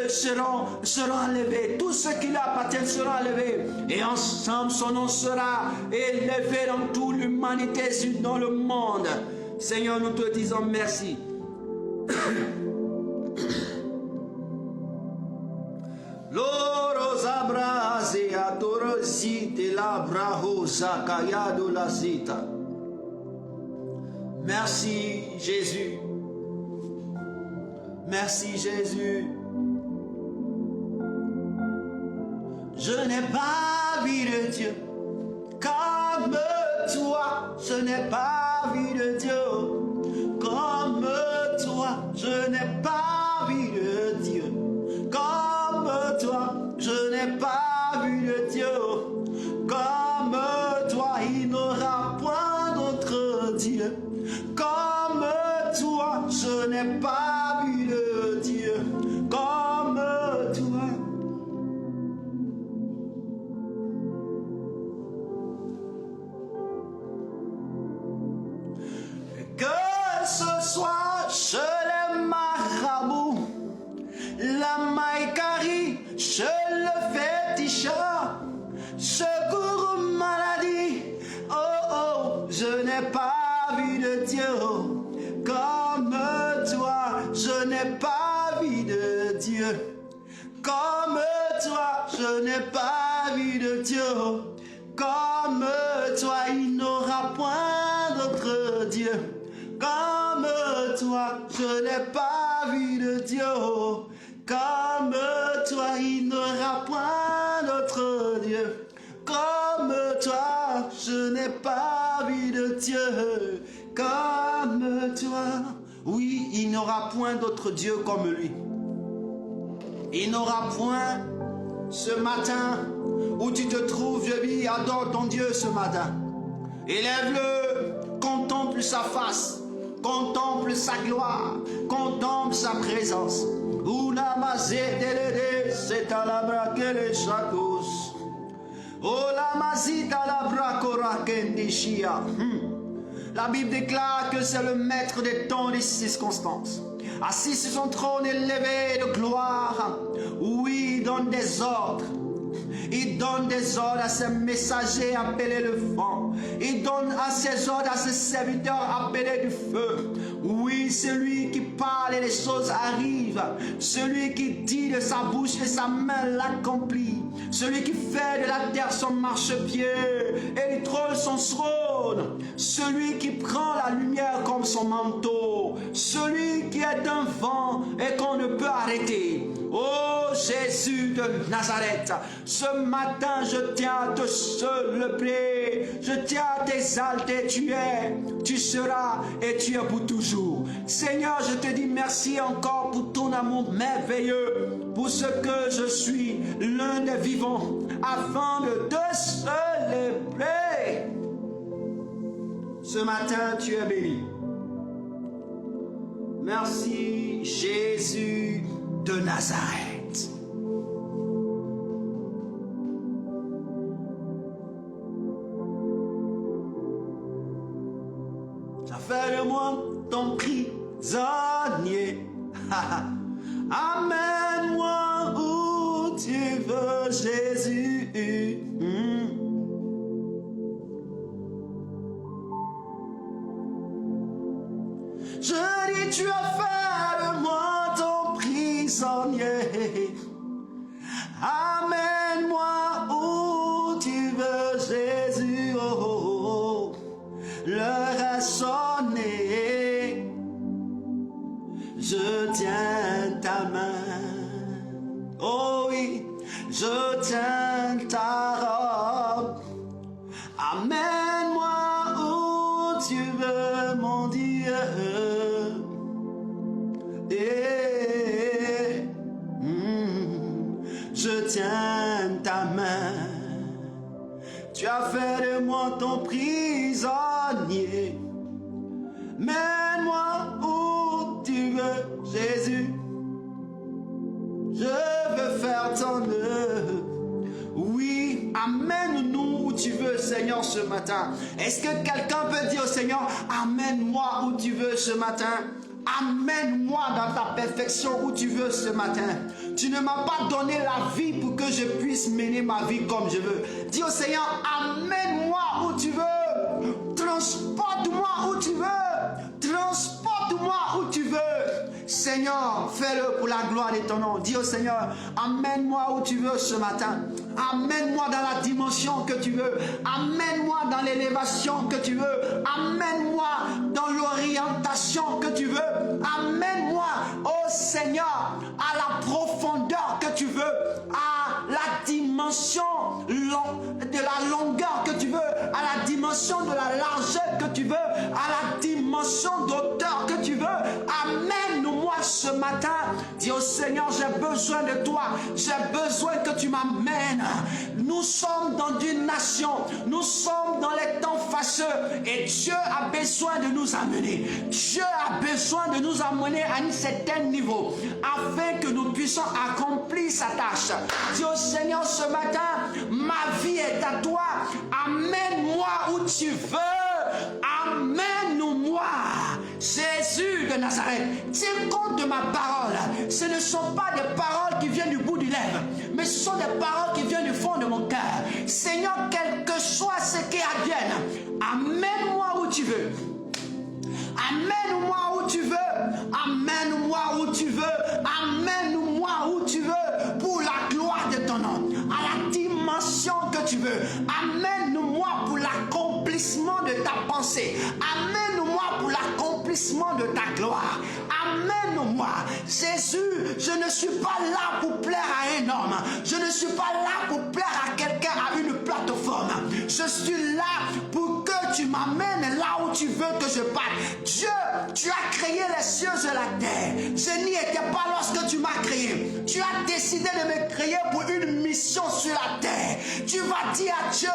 seront enlevés. Tous ceux qui lui appartiennent seront enlevés. Et ensemble, son nom sera élevé dans toute l'humanité, dans le monde. Seigneur, nous te disons merci. Merci Jésus. Merci Jésus. Je n'ai pas vu de Dieu comme toi. Je n'ai pas vu de Dieu comme toi. Je n'ai pas vu de Dieu comme toi. Je n'ai pas vu de Dieu comme toi. Il n'aura point d'autre Dieu comme toi. Je n'ai pas vu de Dieu comme toi. Que ce soit chez les marabouts, la maïkari, chez le féticheur, ce gourou pas vu de Dieu comme toi. Je n'ai pas vu de Dieu comme toi. Je n'ai pas vu de Dieu comme toi. Il n'aura point d'autre Dieu comme toi. Je n'ai pas vu de Dieu comme toi. Il n'aura point d'autre Dieu comme toi. Je n'ai pas vu de Dieu comme toi. Oui, il n'aura point d'autre Dieu comme lui. Il n'aura point ce matin où tu te trouves, je dis, adore ton Dieu ce matin. Élève-le, contemple sa face, contemple sa gloire, contemple sa présence. C'est à la braquer chacos. Oh la mazita la bracora kendishia. La Bible déclare que c'est le maître des temps et des circonstances. Assis sur son trône élevé de gloire. Oui, il donne des ordres. Il donne des ordres à ses messagers appelés le vent. Il donne à ses ordres à ses serviteurs appelés du feu. Oui, celui qui parle et les choses arrivent. Celui qui dit de sa bouche et sa main l'accomplit. Celui qui fait de la terre son marchepied et du trône son trône. Celui qui prend la lumière comme son manteau. Celui qui est un vent et qu'on ne peut arrêter. Oh Jésus de Nazareth, ce matin je tiens à te célébrer, je tiens à t'exalter, tu es, tu seras et tu es pour toujours. Seigneur, je te dis merci encore pour ton amour merveilleux, pour ce que je suis, l'un des vivants, afin de te célébrer. Ce matin tu es béni. Merci Jésus de Nazareth. Ça fait de moi ton prisonnier. Amène-moi où tu veux, Jésus. Je dis, tu as fait de moi ton prisonnier. Amène-moi où tu veux, Jésus. Oh, oh, oh. L'heure est sonnée. Je tiens ta main. Oh oui, je tiens ta robe. Amène-moi où tu veux, mon Dieu. Je tiens ta main. Tu as fait de moi ton prisonnier. Mène-moi où tu veux, Jésus. Je veux faire ton œuvre. Oui, amène-nous où tu veux, Seigneur, ce matin. Est-ce que quelqu'un peut dire au Seigneur, amène-moi où tu veux ce matin? Amène-moi dans ta perfection où tu veux ce matin. Tu ne m'as pas donné la vie pour que je puisse mener ma vie comme je veux. Dis au Seigneur, amène-moi où tu veux. Transporte-moi où tu veux. Transporte-moi où tu veux. Seigneur, fais-le pour la gloire de ton nom. Dis au Seigneur, amène-moi où tu veux ce matin. Amène-moi dans la dimension que tu veux. Amène-moi dans l'élévation que tu veux. Amène-moi dans l'orientation que tu veux. Amène-moi, oh Seigneur, à la profondeur que tu veux. À la dimension de la longueur que tu veux. À la dimension de la largeur que tu veux. À la dimension d'auteur que tu veux. Amène-moi ce matin. Dis au Seigneur, j'ai besoin de toi. J'ai besoin que tu m'amènes. Nous sommes dans une nation. Nous sommes dans les temps fâcheux. Et Dieu a besoin de nous amener. Dieu a besoin de nous amener à un certain niveau. Afin que nous puissions accomplir sa tâche. Dis au Seigneur ce matin, ma vie est à toi. Amène-moi où tu veux. Amène-moi. Jésus de Nazareth, tiens compte de ma parole. Ce ne sont pas des paroles qui viennent du bout du lèvre, mais ce sont des paroles qui viennent du fond de mon cœur. Seigneur, quel que soit ce qui advienne, amène-moi où tu tu veux. Amène-moi où tu veux. Amène-moi où tu veux. Amène-moi où tu veux. Pour la gloire de ton nom. À la dimension que tu veux. Amène-moi pour l'accomplissement de ta pensée. Amène-moi pour l'accomplissement de ta gloire. Amène-moi. Jésus, je ne suis pas là pour plaire à un homme. Je ne suis pas là pour plaire à quelqu'un à une plateforme. Je suis là pour que tu m'amènes là où tu veux que je parte. Dieu, tu as créé les cieux et la terre. Je n'y étais pas lorsque tu m'as créé. Tu as décidé de me créer pour une mission sur la terre. Tu vas dire à Dieu,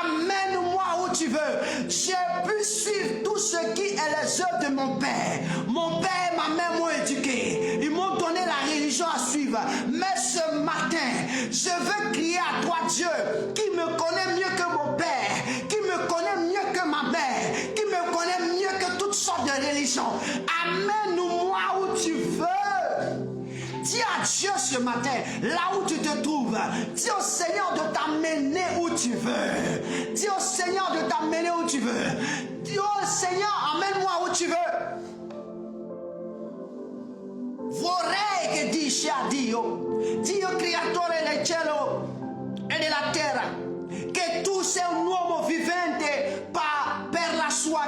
amène-moi où tu veux. J'ai pu suivre tout ce qui est les œuvres de mon Père. Mon Père et ma mère m'ont éduqué. Ils m'ont donné la religion à suivre. Mais ce matin, je veux crier à toi, Dieu, qui me connaît mieux que mon Père, qui me connaît mieux que ma mère, qui me connaît mieux que toutes sortes de religions. Amène-moi où tu veux. Dis à Dieu ce matin, là où tu te trouves, dis au Seigneur de t'amener où tu veux. Dis au Seigneur de t'amener où tu veux. Dis au Seigneur, amène-moi où tu veux. Vorrei che dici a Dio, Dio creatore del cielo e della terra, che tu sei un uomo vivente per la sua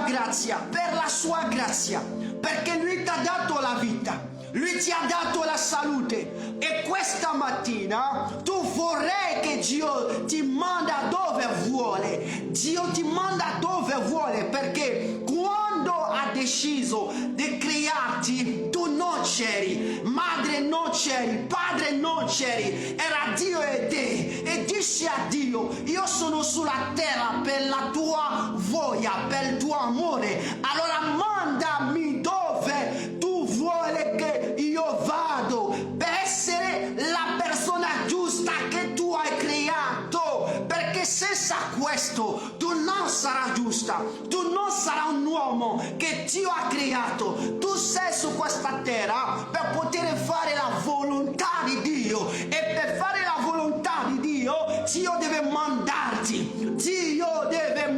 grazia, perché lui ti ha dato la vita. Lui ti ha dato la salute e questa mattina tu vorrei che Dio ti manda dove vuole. Dio ti manda dove vuole perché quando ha deciso di crearti tu non c'eri, madre non c'eri, padre non c'eri, era Dio e te. E dici a Dio, io sono sulla terra per la tua voglia, per il tuo amore. Allora mandami dove tu vuoi che io vado per essere la persona giusta che tu hai creato, perché senza questo tu non sarai giusta, tu non sarai un uomo che Dio ha creato. Tu sei su questa terra per poter fare la volontà di Dio e per fare la volontà di Dio Dio deve mandarti, Dio deve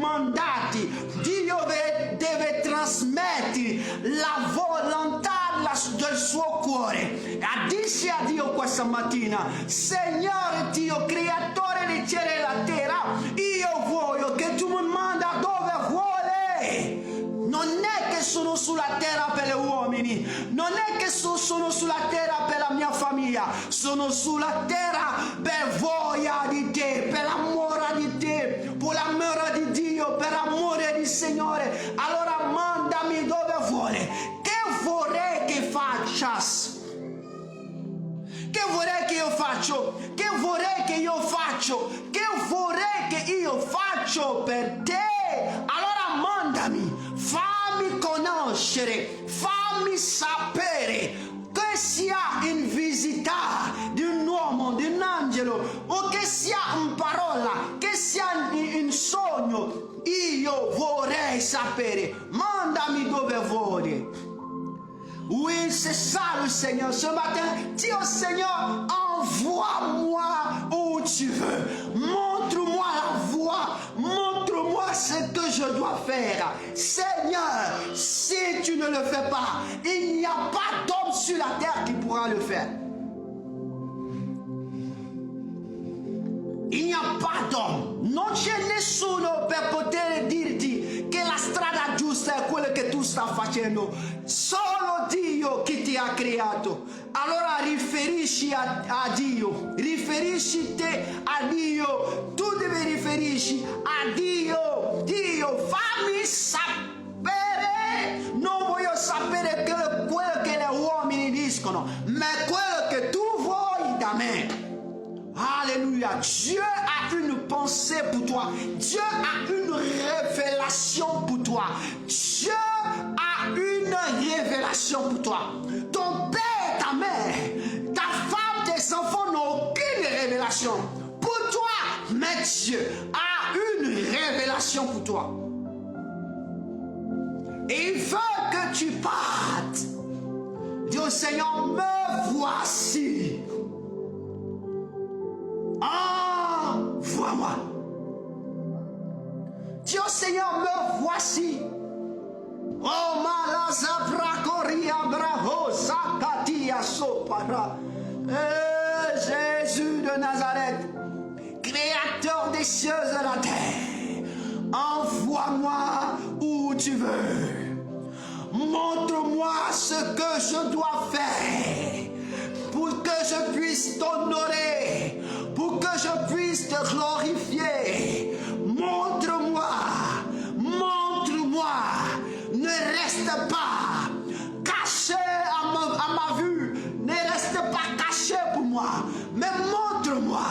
deve trasmettere la volontà del suo cuore. Dici a Dio questa mattina, Signore Dio, creatore di cielo e la terra, io voglio che tu mi manda dove vuole. Non è che sono sulla terra per gli uomini, non è che sono sulla terra per la mia famiglia, sono sulla terra per voglia di te, per l'amore di te, per l'amore di Dio, per l'amore del Signore. Allora mandami dove vuole. Che vorrei che facciassi? Che vorrei che io faccio? Che vorrei che io faccio? Che vorrei che io faccio per te? Allora mandami, fammi conoscere, fammi sapere che sia in visita di un uomo, di un angelo, o che sia in parola, che sia in sogno. Io vorrei sapere, mandami dove vuoi. Oui, c'est ça le Seigneur. Ce matin, dis au Seigneur, envoie-moi où tu veux. Montre-moi la voie. Montre-moi ce que je dois faire. Seigneur, si tu ne le fais pas, il n'y a pas d'homme sur la terre qui pourra le faire. Il n'y a pas d'homme. Non c'è nessuno per poter dirti che la strada giusta è quella che tu stai facendo. Solo Dio che ti ha creato. Allora riferisci a Dio. Riferisci te a Dio. Tu devi riferirci a Dio. Dio, fammi sapere. Non voglio sapere quello che gli uomini dicono, ma quello che tu vuoi da me. Alléluia. Dieu a une pensée pour toi. Dieu a une révélation pour toi. Dieu a une révélation pour toi. Ton père, ta mère, ta femme, tes enfants n'ont aucune révélation pour toi. Mais Dieu a une révélation pour toi. Et il veut que tu partes. Dis au Seigneur, me voici. Envoie-moi. Dis au Seigneur, me voici. Oh malazabracoria bravo sakatia sopara. Jésus de Nazareth, créateur des cieux et de la terre, envoie-moi où tu veux. Montre-moi ce que je dois faire pour que je puisse t'honorer, pour que je puisse te glorifier. Montre-moi, montre-moi. Ne reste pas caché à ma vue. Ne reste pas caché pour moi, mais montre-moi.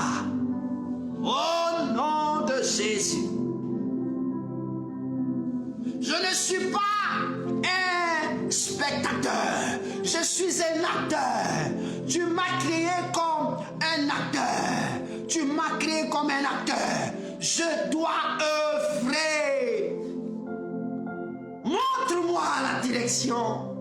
Au nom de Jésus. Je ne suis pas un spectateur, je suis un acteur. Tu m'as créé comme un acteur. Tu m'as créé comme un acteur. Je dois œuvrer. Montre-moi la direction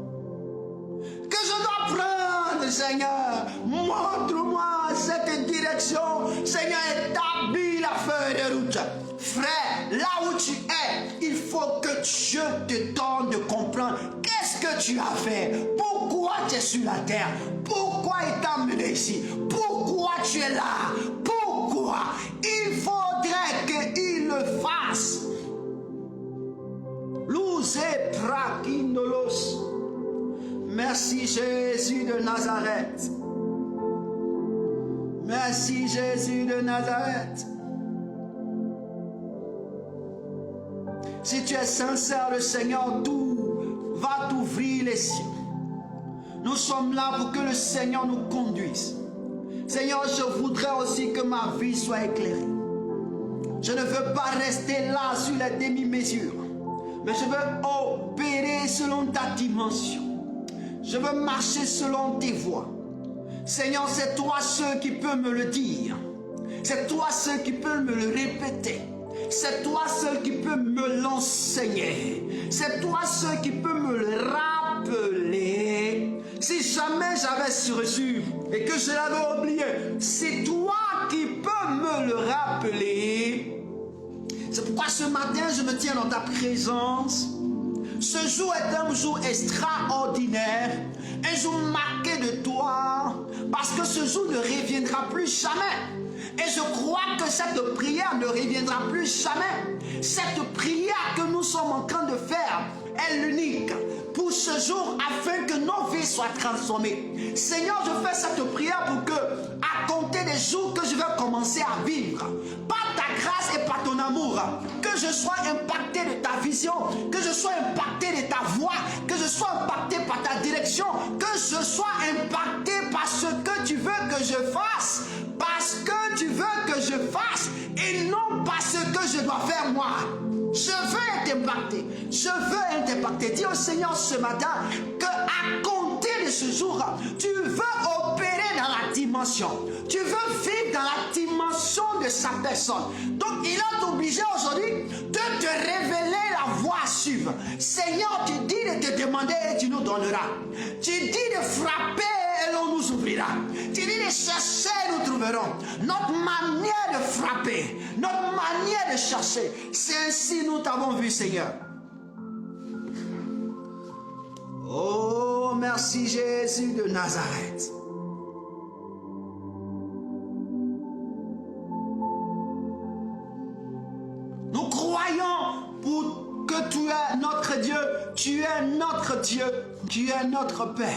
que je dois prendre, Seigneur. Montre-moi cette direction. Seigneur, établis la feuille de route. Frère, là où tu es, il faut que Dieu te donne de comprendre qu'est-ce que tu as fait. Pourquoi tu es sur la terre? Pourquoi il t'a amené ici? Pourquoi tu es là? Pourquoi? Il faudrait qu'il le fasse. Luz et prakindolos. Merci Jésus de Nazareth. Merci Jésus de Nazareth. Si tu es sincère, le Seigneur va t'ouvrir les cieux. Nous sommes là pour que le Seigneur nous conduise. Seigneur, je voudrais aussi que ma vie soit éclairée. Je ne veux pas rester là sur les demi-mesures, mais je veux opérer selon ta dimension. Je veux marcher selon tes voies. Seigneur, c'est toi seul qui peux me le dire. C'est toi seul qui peux me le répéter. C'est toi seul qui peux me l'enseigner. C'est toi seul qui peux me le rappeler. Si jamais j'avais reçu et que je l'avais oublié, c'est toi qui peux me le rappeler. C'est pourquoi ce matin, je me tiens dans ta présence. Ce jour est un jour extraordinaire, un jour marqué de toi, parce que ce jour ne reviendra plus jamais. Et je crois que cette prière ne reviendra plus jamais. Cette prière que nous sommes en train de faire est l'unique pour ce jour afin que nos vies soient transformées. Seigneur, je fais cette prière pour que, à compter des jours que je vais commencer à vivre, par ta grâce et par ton amour, que je sois impacté de ta vision, que je sois impacté de ta voix, que je sois impacté par ta direction, que je sois impacté par ce que tu veux que je fasse, parce que tu veux que je fasse et non pas ce que je dois faire moi. Je veux être impacté. Je veux être impacté. Dis au Seigneur ce matin que à compter de ce jour, tu veux opérer dans la dimension. Tu veux vivre dans la dimension de sa personne. Donc il est obligé aujourd'hui de te révéler la voie à suivre. Seigneur, tu dis de te demander et tu nous donneras. Tu dis de frapper et l'on nous ouvrira. Tu dis de chercher et nous trouverons. Notre manière de frapper, notre manière de chercher, c'est ainsi nous t'avons vu, Seigneur. Oh, merci Jésus de Nazareth. Nous croyons pour que tu es notre Dieu, tu es notre Dieu, tu es notre Père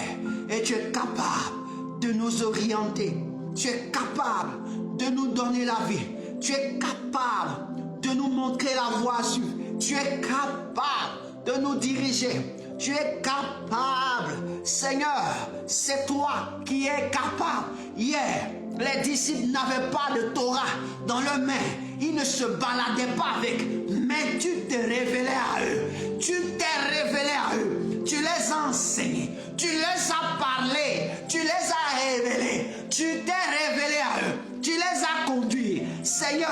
et tu es capable de nous orienter, tu es capable de nous donner la vie, tu es capable de nous montrer la voie à suivre, tu es capable de nous diriger, tu es capable. Seigneur, c'est toi qui es capable. Hier, les disciples n'avaient pas de Torah dans leurs mains. Ils ne se baladaient pas avec. Mais tu t'es révélé à eux. Tu t'es révélé à eux. Tu les as enseignés. Tu les as parlé. Tu les as révélés. Tu t'es révélé à eux. Tu les as conduits. Seigneur,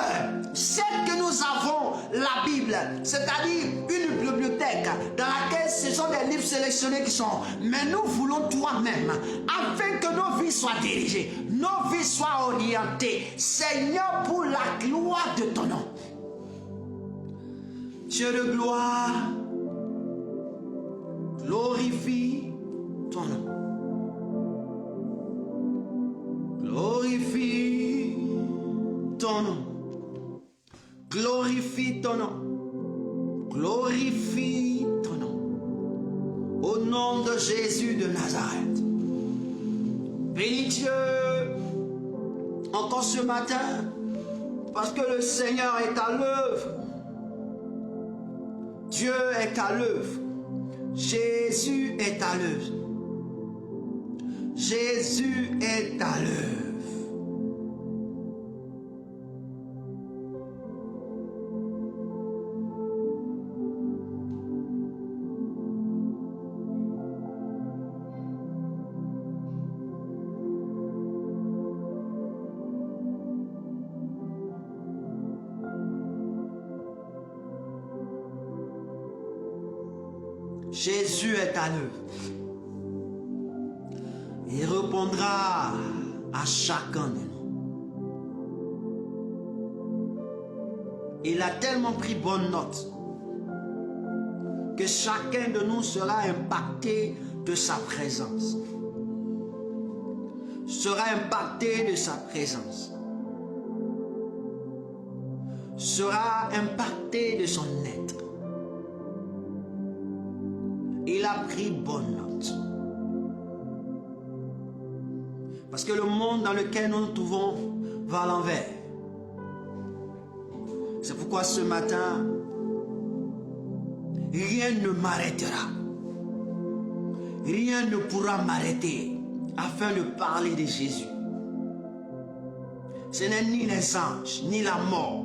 c'est que nous avons la Bible, c'est-à-dire une bibliothèque dans laquelle ce sont des livres sélectionnés qui sont. Mais nous voulons toi-même, afin que nos vies soient dirigées, nos vies soient orientées. Seigneur, pour la gloire de ton nom. Dieu de gloire, Glorifie ton nom. Glorifie ton nom. Glorifie ton nom. Glorifie ton nom. Au nom de Jésus de Nazareth. Bénis Dieu encore ce matin parce que le Seigneur est à l'œuvre. Dieu est à l'œuvre. Jésus est à l'œuvre. Jésus est à l'œuvre. Jésus est à l'œuvre. Il répondra à chacun de nous. Il a tellement pris bonne note que chacun de nous sera impacté de sa présence. Sera impacté de sa présence. Sera impacté de son être. Il a pris bonne note. Parce que le monde dans lequel nous nous trouvons va à l'envers. C'est pourquoi ce matin, rien ne m'arrêtera. Rien ne pourra m'arrêter afin de parler de Jésus. Ce n'est ni les anges, ni la mort,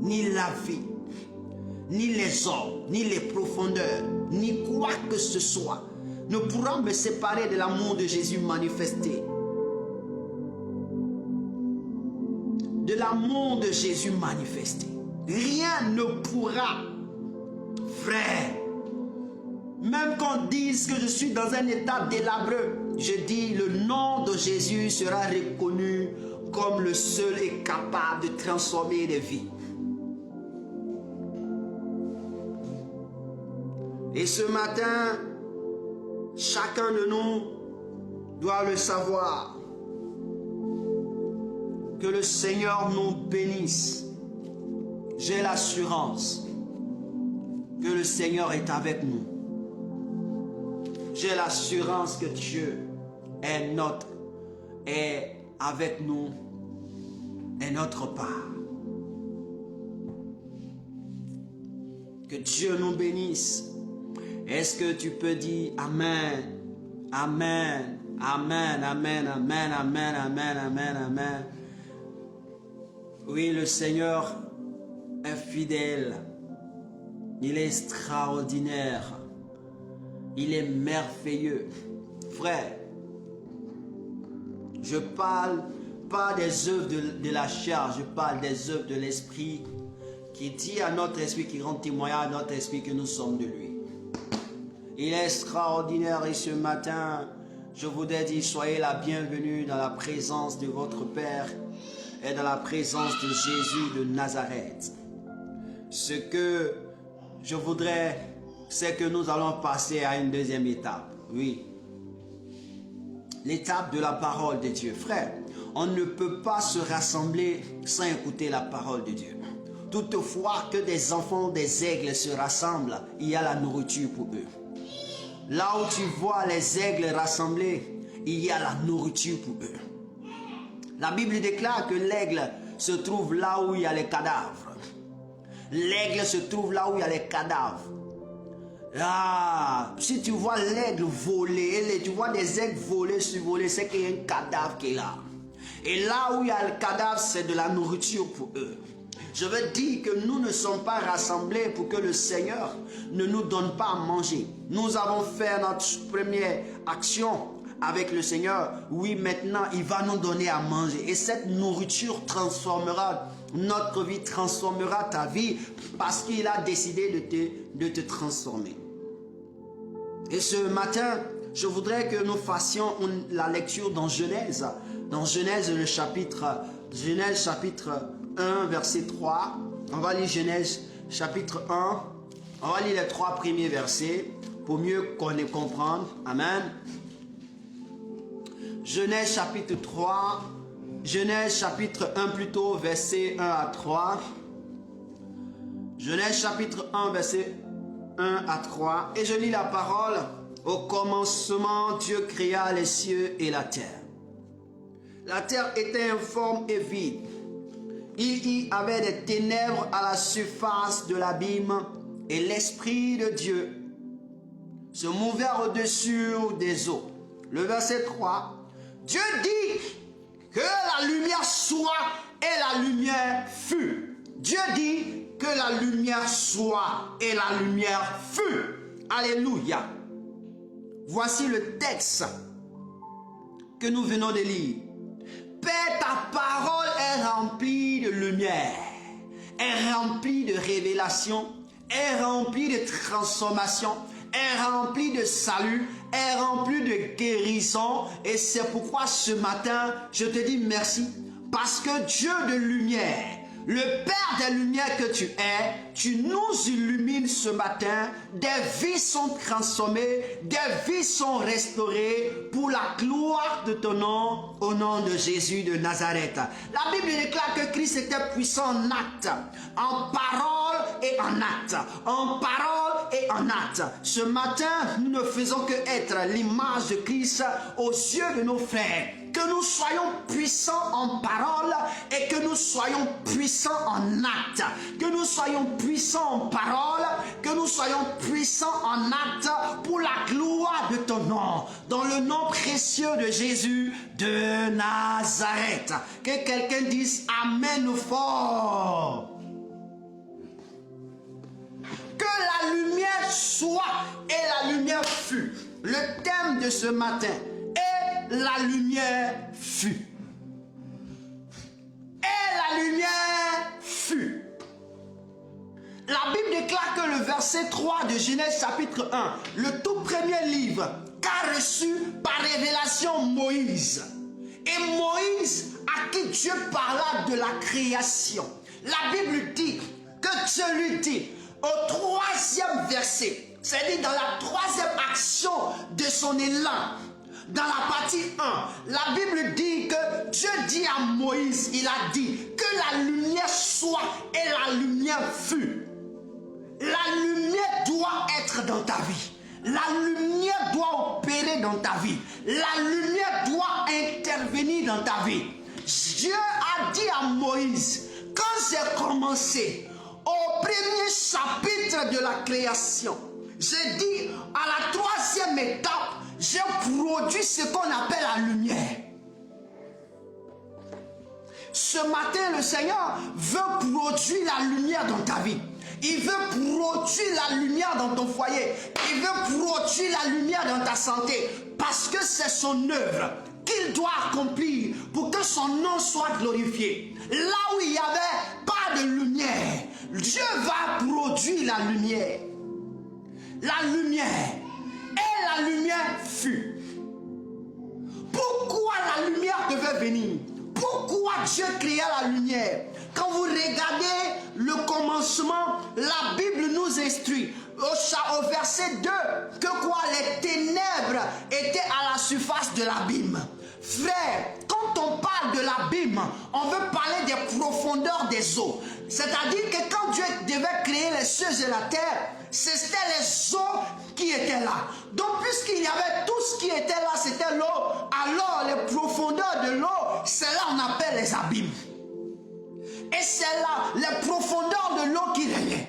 ni la vie, ni les hommes, ni les profondeurs, ni quoi que ce soit ne pourra me séparer de l'amour de Jésus manifesté. De l'amour de Jésus manifesté. Rien ne pourra, frère. Même qu'on dise que je suis dans un état délabreux, je dis le nom de Jésus sera reconnu comme le seul est capable de transformer des vies. Et ce matin, chacun de nous doit le savoir. Que le Seigneur nous bénisse. J'ai l'assurance que le Seigneur est avec nous. J'ai l'assurance que Dieu est avec nous, est notre part. Que Dieu nous bénisse. Est-ce que tu peux dire Amen, Amen, Amen, Amen, Amen, Amen, Amen, Amen, Amen. Oui, le Seigneur est fidèle. Il est extraordinaire. Il est merveilleux. Frère, je parle pas des œuvres de la chair, je parle des œuvres de l'Esprit qui dit à notre esprit, qui rend témoignage à notre esprit que nous sommes de lui. Il est extraordinaire et ce matin, je voudrais dire, soyez la bienvenue dans la présence de votre Père et dans la présence de Jésus de Nazareth. Ce que je voudrais, c'est que nous allons passer à une deuxième étape. Oui. L'étape de la parole de Dieu. Frère, on ne peut pas se rassembler sans écouter la parole de Dieu. Toutefois, que des enfants des aigles se rassemblent, il y a la nourriture pour eux. Là où tu vois les aigles rassemblés, il y a la nourriture pour eux. La Bible déclare que l'aigle se trouve là où il y a les cadavres. L'aigle se trouve là où il y a les cadavres. Ah, si tu vois l'aigle voler, tu vois des aigles voler, survoler, c'est qu'il y a un cadavre qui est là. Et là où il y a le cadavre, c'est de la nourriture pour eux. Je veux dire que nous ne sommes pas rassemblés pour que le Seigneur ne nous donne pas à manger. Nous avons fait notre première action avec le Seigneur. Oui, maintenant, il va nous donner à manger. Et cette nourriture transformera notre vie, transformera ta vie parce qu'il a décidé de te transformer. Et ce matin, je voudrais que nous fassions la lecture dans Genèse. Dans Genèse, chapitre 1, verset 3. On va lire Genèse chapitre 1. On va lire les 3 premiers versets. pour mieux comprendre. Amen. Genèse chapitre 3, Genèse chapitre 1 plutôt, verset 1 à 3. Genèse chapitre 1, verset 1 à 3. Et je lis la parole. Au commencement, Dieu créa les cieux et la terre. La terre était informe et vide. Il y avait des ténèbres à la surface de l'abîme, et l'Esprit de Dieu se mouvait au-dessus des eaux. Le verset 3. Dieu dit que la lumière soit, et la lumière fut. Dieu dit que la lumière soit, et la lumière fut. Alléluia. Voici le texte que nous venons de lire. Père, ta parole est remplie de lumière, est remplie de révélation, est remplie de transformation, est remplie de salut, est remplie de guérison. Et c'est pourquoi ce matin, je te dis merci, parce que Dieu de lumière, le Père des lumières que tu es, tu nous illumines ce matin. Des vies sont transformées, des vies sont restaurées pour la gloire de ton nom, au nom de Jésus de Nazareth. La Bible déclare que Christ était puissant en acte, en parole et en acte. En parole et en acte. Ce matin, nous ne faisons que être l'image de Christ aux yeux de nos frères. Que nous soyons puissants en parole et que nous soyons puissants en acte. Que nous soyons puissants en parole, que nous soyons puissants en acte pour la gloire de ton nom. Dans le nom précieux de Jésus de Nazareth. Que quelqu'un dise Amen fort. Que la lumière soit et la lumière fut. Le thème de ce matin. La lumière fut. Et la lumière fut. La Bible déclare que le verset 3 de Genèse chapitre 1, le tout premier livre qu'a reçu par révélation Moïse. Et Moïse à qui Dieu parla de la création. La Bible dit que Dieu lui dit au troisième verset, c'est-à-dire dans la troisième action de son élan, dans la partie 1, la Bible dit que Dieu dit à Moïse, il a dit que la lumière soit et la lumière fut. La lumière doit être dans ta vie. La lumière doit opérer dans ta vie. La lumière doit intervenir dans ta vie. Dieu a dit à Moïse, quand j'ai commencé au premier chapitre de la création, j'ai dit à la troisième étape, j'ai produit ce qu'on appelle la lumière. Ce matin, le Seigneur veut produire la lumière dans ta vie. Il veut produire la lumière dans ton foyer. Il veut produire la lumière dans ta santé. Parce que c'est son œuvre qu'il doit accomplir pour que son nom soit glorifié. Là où il n'y avait pas de lumière, Dieu va produire la lumière. La lumière. Et la lumière fut. Pourquoi la lumière devait venir? Pourquoi Dieu créa la lumière? Quand vous regardez le commencement, la Bible nous instruit au verset 2 que quoi? Les ténèbres étaient à la surface de l'abîme. Frère, quand on parle de l'abîme, on veut parler des profondeurs des eaux. C'est-à-dire que quand Dieu devait créer les cieux et la terre, c'était les eaux qui étaient là. Donc puisqu'il y avait tout ce qui était là, c'était l'eau, alors les profondeurs de l'eau, c'est là qu'on appelle les abîmes. Et c'est là les profondeurs de l'eau qui régnaient.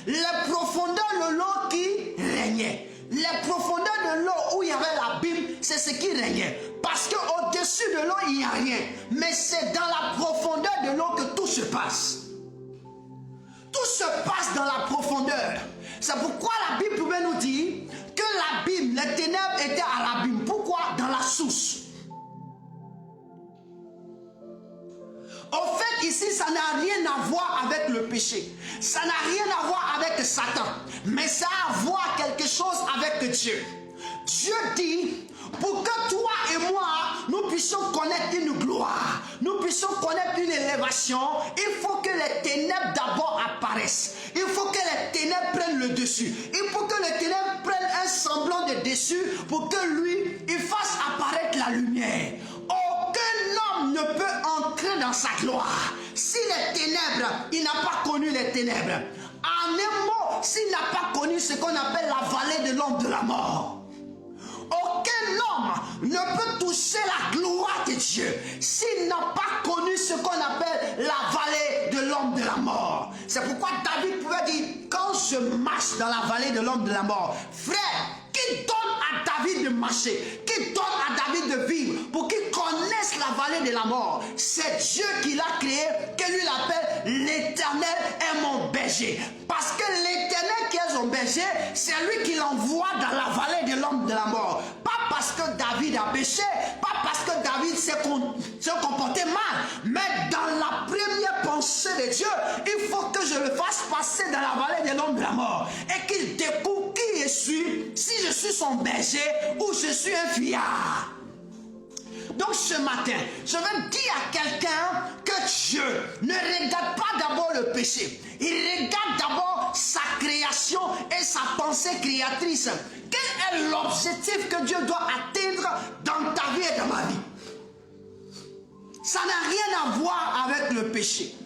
Les profondeurs de l'eau qui régnaient. Les profondeurs de l'eau où il y avait l'abîme, c'est ce qui régnait. Parce qu'au-dessus de l'eau, il n'y a rien. Mais c'est dans la profondeur de l'eau que tout se passe. Tout se passe dans la profondeur. C'est pourquoi la Bible pouvait nous dire que l'abîme, les ténèbres étaient à l'abîme. Pourquoi? Dans la source. Au fait, ici, ça n'a rien à voir avec le péché. Ça n'a rien à voir avec Satan. Mais ça a à voir quelque chose avec Dieu. Dieu dit, pour que toi et moi, nous puissions connaître une gloire, nous puissions connaître une élévation, il faut que les ténèbres d'abord apparaissent. Il faut que les ténèbres prennent le dessus. Il faut que les ténèbres prennent un sens semblant de déçu pour que lui, il fasse apparaître la lumière. Aucun homme ne peut entrer dans sa gloire si les ténèbres, il n'a pas connu les ténèbres. En un mot, s'il n'a pas connu ce qu'on appelle la vallée de l'ombre de la mort. Aucun homme ne peut toucher la gloire de Dieu s'il n'a pas connu ce qu'on appelle la vallée de l'ombre de la mort. C'est pourquoi David pouvait dire, quand je marche dans la vallée de l'ombre de la mort, frère, qui donne à David de marcher, qui donne à David de vivre, pour qu'il connaisse la vallée de la mort. C'est Dieu qui l'a créé, que lui l'appelle l'Éternel est mon berger. Parce que l'Éternel qui est son berger, c'est lui qui l'envoie dans la vallée de l'ombre de la mort. Pas parce que David a péché, pas parce que David s'est comporté mal, mais dans la première pensée de Dieu, il faut que je le fasse passer dans la vallée de l'ombre de la mort et qu'il découvre qui je suis, si je suis son berger ou je suis un fillard. Donc ce matin, je veux dire à quelqu'un que Dieu ne regarde pas d'abord le péché. Il regarde d'abord sa création et sa pensée créatrice. Quel est l'objectif que Dieu doit atteindre dans ta vie et dans ma vie? Ça n'a rien à voir avec le péché.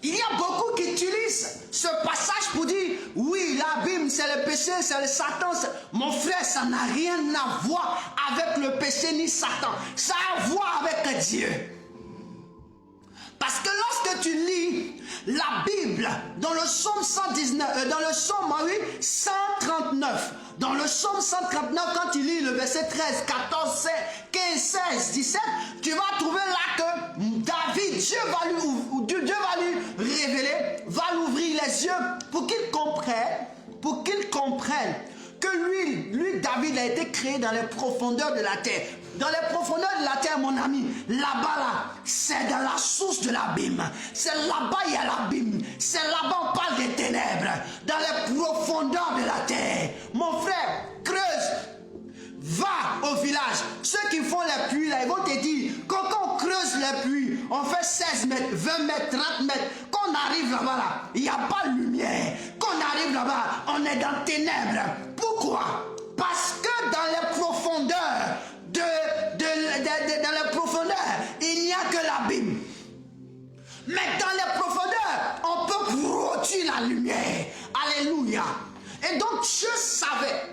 Il y a beaucoup qui utilisent ce passage pour dire, oui, l'abîme, c'est le péché, c'est le Satan. Mon frère, ça n'a rien à voir avec le péché ni Satan. Ça a à voir avec Dieu. Parce que lorsque tu lis la Bible dans le psaume 119, dans le psaume 139, dans le psaume 139, quand tu lis le verset 13, 14, 15, 16, 17, tu vas trouver là que David, Dieu va lui révéler, va lui ouvrir les yeux pour qu'il comprenne que lui, David, a été créé dans les profondeurs de la terre. Dans les profondeurs de la terre, mon ami, là-bas, là, c'est dans la source de l'abîme. C'est là-bas, il y a l'abîme. C'est là-bas, on parle des ténèbres. Dans les profondeurs de la terre. Mon frère, creuse. Va au village. Ceux qui font les puits, là, ils vont te dire, quand on creuse les puits, on fait 16 mètres, 20 mètres, 30 mètres. Quand on arrive là-bas, là, il n'y a pas de lumière. Quand on arrive là-bas, on est dans les ténèbres. Pourquoi? Parce que dans les profondeurs, dans les profondeurs, il n'y a que l'abîme. Mais dans les profondeurs, on peut produire la lumière. Alléluia. Et donc Dieu savait.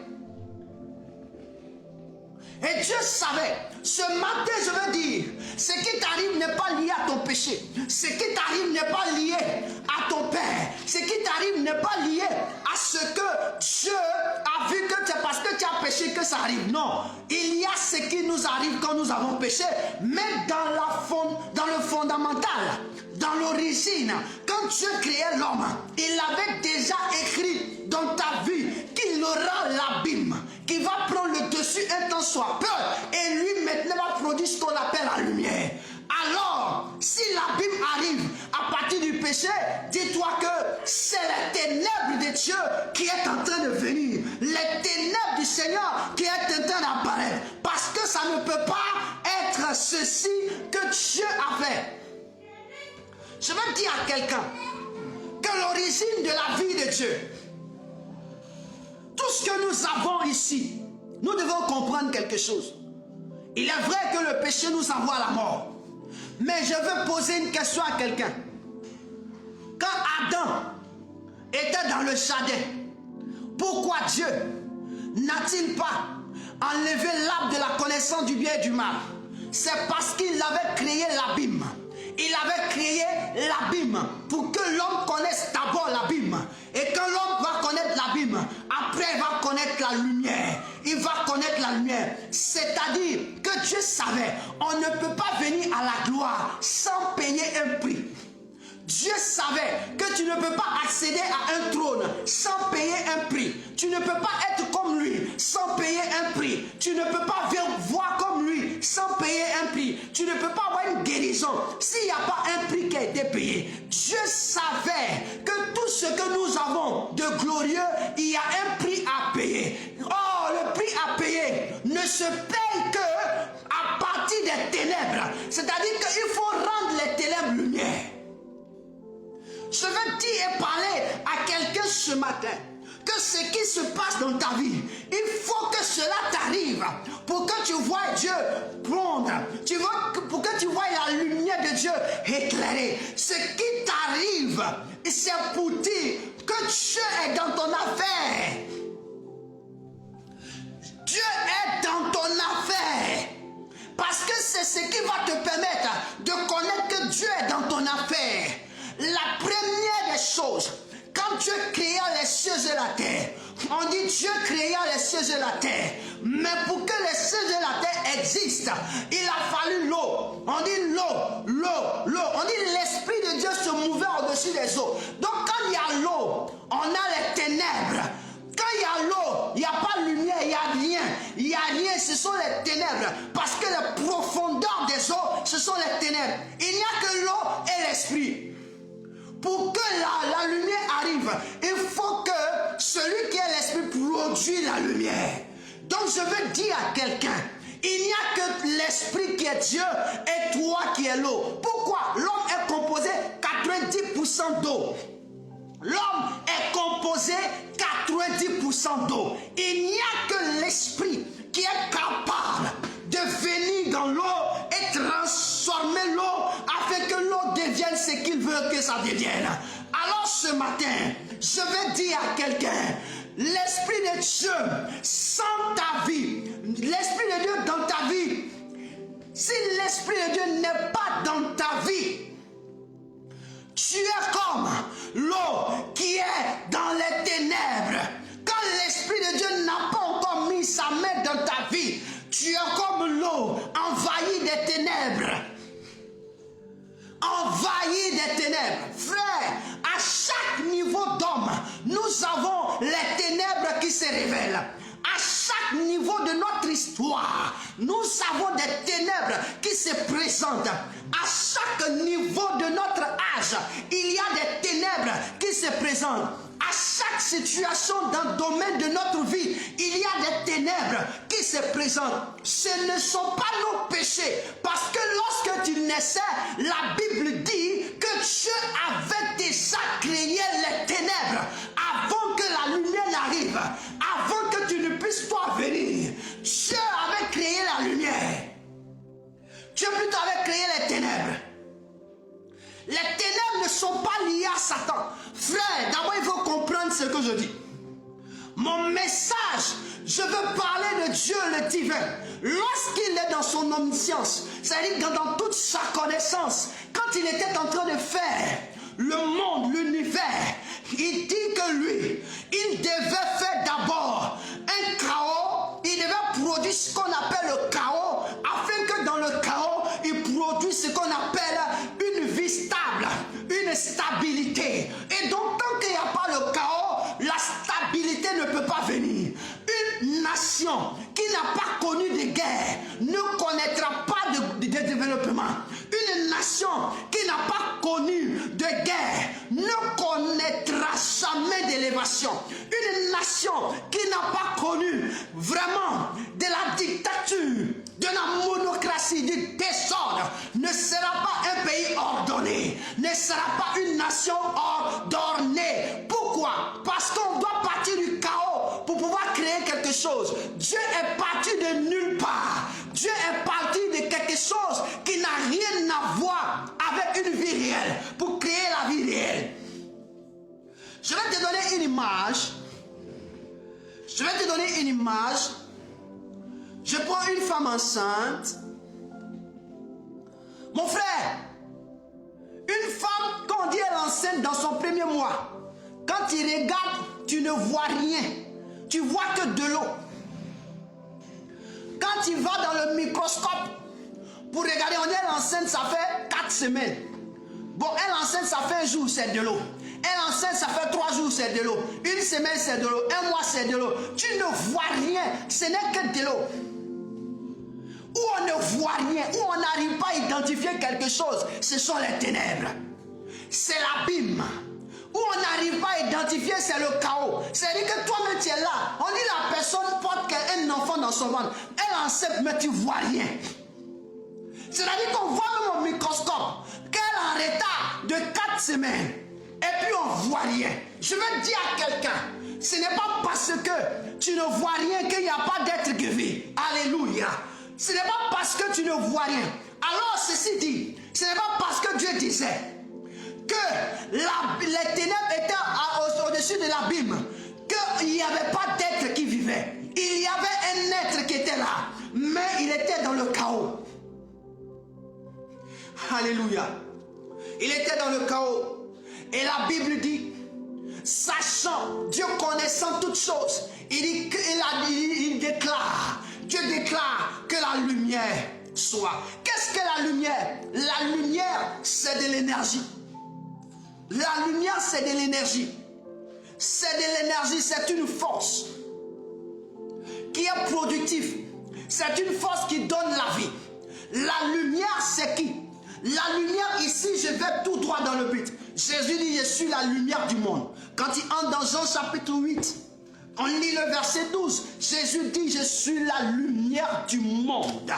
Et Dieu savait. Ce matin, je veux dire, ce qui t'arrive n'est pas lié à ton péché. Ce qui t'arrive n'est pas lié à ton père. Ce qui t'arrive n'est pas lié à ce que Dieu a vu que c'est parce que tu as péché que ça arrive. Non. Il y a ce qui nous arrive quand nous avons péché. Mais dans le fondamental, dans l'origine, quand Dieu créait l'homme, il avait déjà écrit dans ta vie qu'il aura l'abîme, qui va prendre le dessus un temps soit peu, et lui maintenant va produire ce qu'on appelle la lumière. Alors, si l'abîme arrive à partir du péché, dis-toi que c'est les ténèbres de Dieu qui est en train de venir, les ténèbres du Seigneur qui est en train d'apparaître, parce que ça ne peut pas être ceci que Dieu a fait. Je veux dire à quelqu'un que l'origine de la vie de Dieu, tout ce que nous avons ici, nous devons comprendre quelque chose. Il est vrai que le péché nous envoie à la mort. Mais je veux poser une question à quelqu'un. Quand Adam était dans le jardin, pourquoi Dieu n'a-t-il pas enlevé l'arbre de la connaissance du bien et du mal? C'est parce qu'il avait créé l'abîme. Il avait créé l'abîme pour que l'homme connaisse d'abord l'abîme. Et quand l'homme va connaître l'abîme, après il va connaître la lumière. Il va connaître la lumière. C'est-à-dire que Dieu savait, on ne peut pas venir à la gloire sans payer un prix. Dieu savait que tu ne peux pas accéder à un trône sans payer un prix. Tu ne peux pas être comme lui sans payer un prix. Tu ne peux pas voir comme lui sans payer un prix. Tu ne peux pas avoir une guérison s'il n'y a pas un prix qui a été payé. Dieu savait que tout ce que nous avons de glorieux, il y a un prix à payer. Oh, le prix à payer ne se paye que à partir des ténèbres. C'est-à-dire qu'il faut rendre les ténèbres lumière. Je veux dire et parler à quelqu'un ce matin que que ce qui se passe dans ta vie, il faut que cela t'arrive pour que tu vois Dieu prendre, pour que tu vois la lumière de Dieu éclairer. Ce qui t'arrive, c'est pour dire que Dieu est dans ton affaire. Dieu est dans ton affaire. Parce que c'est ce qui va te permettre de connaître que Dieu est dans ton affaire. La première des choses, quand Dieu créa les cieux et la terre, on dit Dieu créa les cieux et la terre. Mais pour que les cieux et la terre existent, il a fallu l'eau. On dit l'eau. On dit l'Esprit de Dieu se mouvait au-dessus des eaux. Donc quand il y a l'eau, on a les ténèbres. Quand il y a l'eau, il n'y a pas de lumière, il n'y a rien. Il n'y a rien, ce sont les ténèbres. Parce que la profondeur des eaux, ce sont les ténèbres. Il n'y a que l'eau et l'esprit. Pour que la lumière arrive, il faut que celui qui est l'esprit produise la lumière. Donc je veux dire à quelqu'un, il n'y a que l'esprit qui est Dieu et toi qui es l'eau. Pourquoi? L'homme est composé 90% d'eau. L'homme est composé 90% d'eau. Il n'y a que l'esprit qui est capable de venir dans l'eau et transformer l'eau afin que l'eau devienne ce qu'il veut que ça devienne. Alors ce matin, je vais dire à quelqu'un, l'Esprit de Dieu sans ta vie, l'Esprit de Dieu dans ta vie, si l'Esprit de Dieu n'est pas dans ta vie, tu es comme l'eau qui est dans les ténèbres. Quand l'Esprit de Dieu n'a pas encore mis sa main dans ta vie, tu es comme l'eau envahie des ténèbres. Envahie des ténèbres. Frère, à chaque niveau d'homme, nous avons les ténèbres qui se révèlent. À chaque niveau de notre histoire, nous avons des ténèbres qui se présentent. À chaque niveau de notre âge, il y a des ténèbres qui se présentent. À chaque situation dans le domaine de notre vie, il y a des ténèbres qui se présentent. Ce ne sont pas nos péchés. Parce que lorsque tu naissais, la Bible dit que Dieu avait déjà créé les ténèbres avant que la lumière n'arrive. Avant que tu ne puisses toi venir. Dieu avait créé la lumière. Dieu plutôt avait créé les ténèbres. Les ténèbres ne sont pas liées à Satan. Frère, d'abord il faut comprendre ce que je dis. Mon message, je veux parler de Dieu le divin. Lorsqu'il est dans son omniscience, c'est-à-dire dans toute sa connaissance, quand il était en train de faire le monde, l'univers, il dit que lui, il devait faire d'abord un chaos, il devait produire ce qu'on appelle le chaos, afin que dans le chaos, il produise ce qu'on appelle une vie stable, une stabilité. Et donc, tant qu'il n'y a pas le chaos, la stabilité ne peut pas venir. Une nation qui n'a pas connu de guerre ne connaîtra pas de développement. Une nation qui n'a pas connu de guerre ne connaîtra jamais d'élévation. Une nation qui n'a pas connu vraiment de la dictature, de la monocratie, du désordre, ne sera pas un pays ordonné, ne sera pas une nation ordonnée. Pourquoi? Parce qu'on doit partir du chaos pour pouvoir créer quelque chose. Dieu est parti de nulle part. Dieu est parti de quelque chose qui n'a rien à voir avec une vie réelle pour créer la vie réelle. Je vais te donner une image. Je prends une femme enceinte. Mon frère, une femme, quand on dit elle est enceinte dans son premier mois, quand tu regardes, tu ne vois rien. Tu vois que de l'eau. Quand tu vas dans le microscope pour regarder, on est enceinte, ça fait 4 semaines. Bon, elle enceinte, ça fait un jour, c'est de l'eau. Elle enceinte, ça fait 3 jours, c'est de l'eau. Une semaine, c'est de l'eau. Un mois, c'est de l'eau. Tu ne vois rien. Ce n'est que de l'eau. Où on ne voit rien, où on n'arrive pas à identifier quelque chose, ce sont les ténèbres. C'est l'abîme. Où on n'arrive pas à identifier, c'est le chaos. C'est-à-dire que toi-même, tu es là. On dit la personne porte un enfant dans son ventre. Elle est enceinte, mais tu ne vois rien. C'est-à-dire qu'on voit même au microscope qu'elle est en retard de 4 semaines. Et puis on ne voit rien. Je veux dire à quelqu'un, Ce n'est pas parce que tu ne vois rien qu'il n'y a pas d'être qui vit. Alléluia. Ce n'est pas parce que tu ne vois rien. Alors, ceci dit, ce n'est pas parce que Dieu disait que les ténèbres étaient au-dessus de l'abîme, qu'il n'y avait pas d'être qui vivait. Il y avait un être qui était là, mais il était dans le chaos. Alléluia. Il était dans le chaos. Et la Bible dit, sachant, Dieu connaissant toutes choses, il déclare, Dieu déclare que la lumière soit. Qu'est-ce que la lumière? La lumière, c'est de l'énergie. La lumière, c'est de l'énergie. C'est de l'énergie, c'est une force qui est productive. C'est une force qui donne la vie. La lumière, c'est qui? La lumière, ici, je vais tout droit dans le but. Jésus dit, je suis la lumière du monde. Quand il entre dans Jean chapitre 8, on lit le verset 12. Jésus dit, je suis la lumière du monde.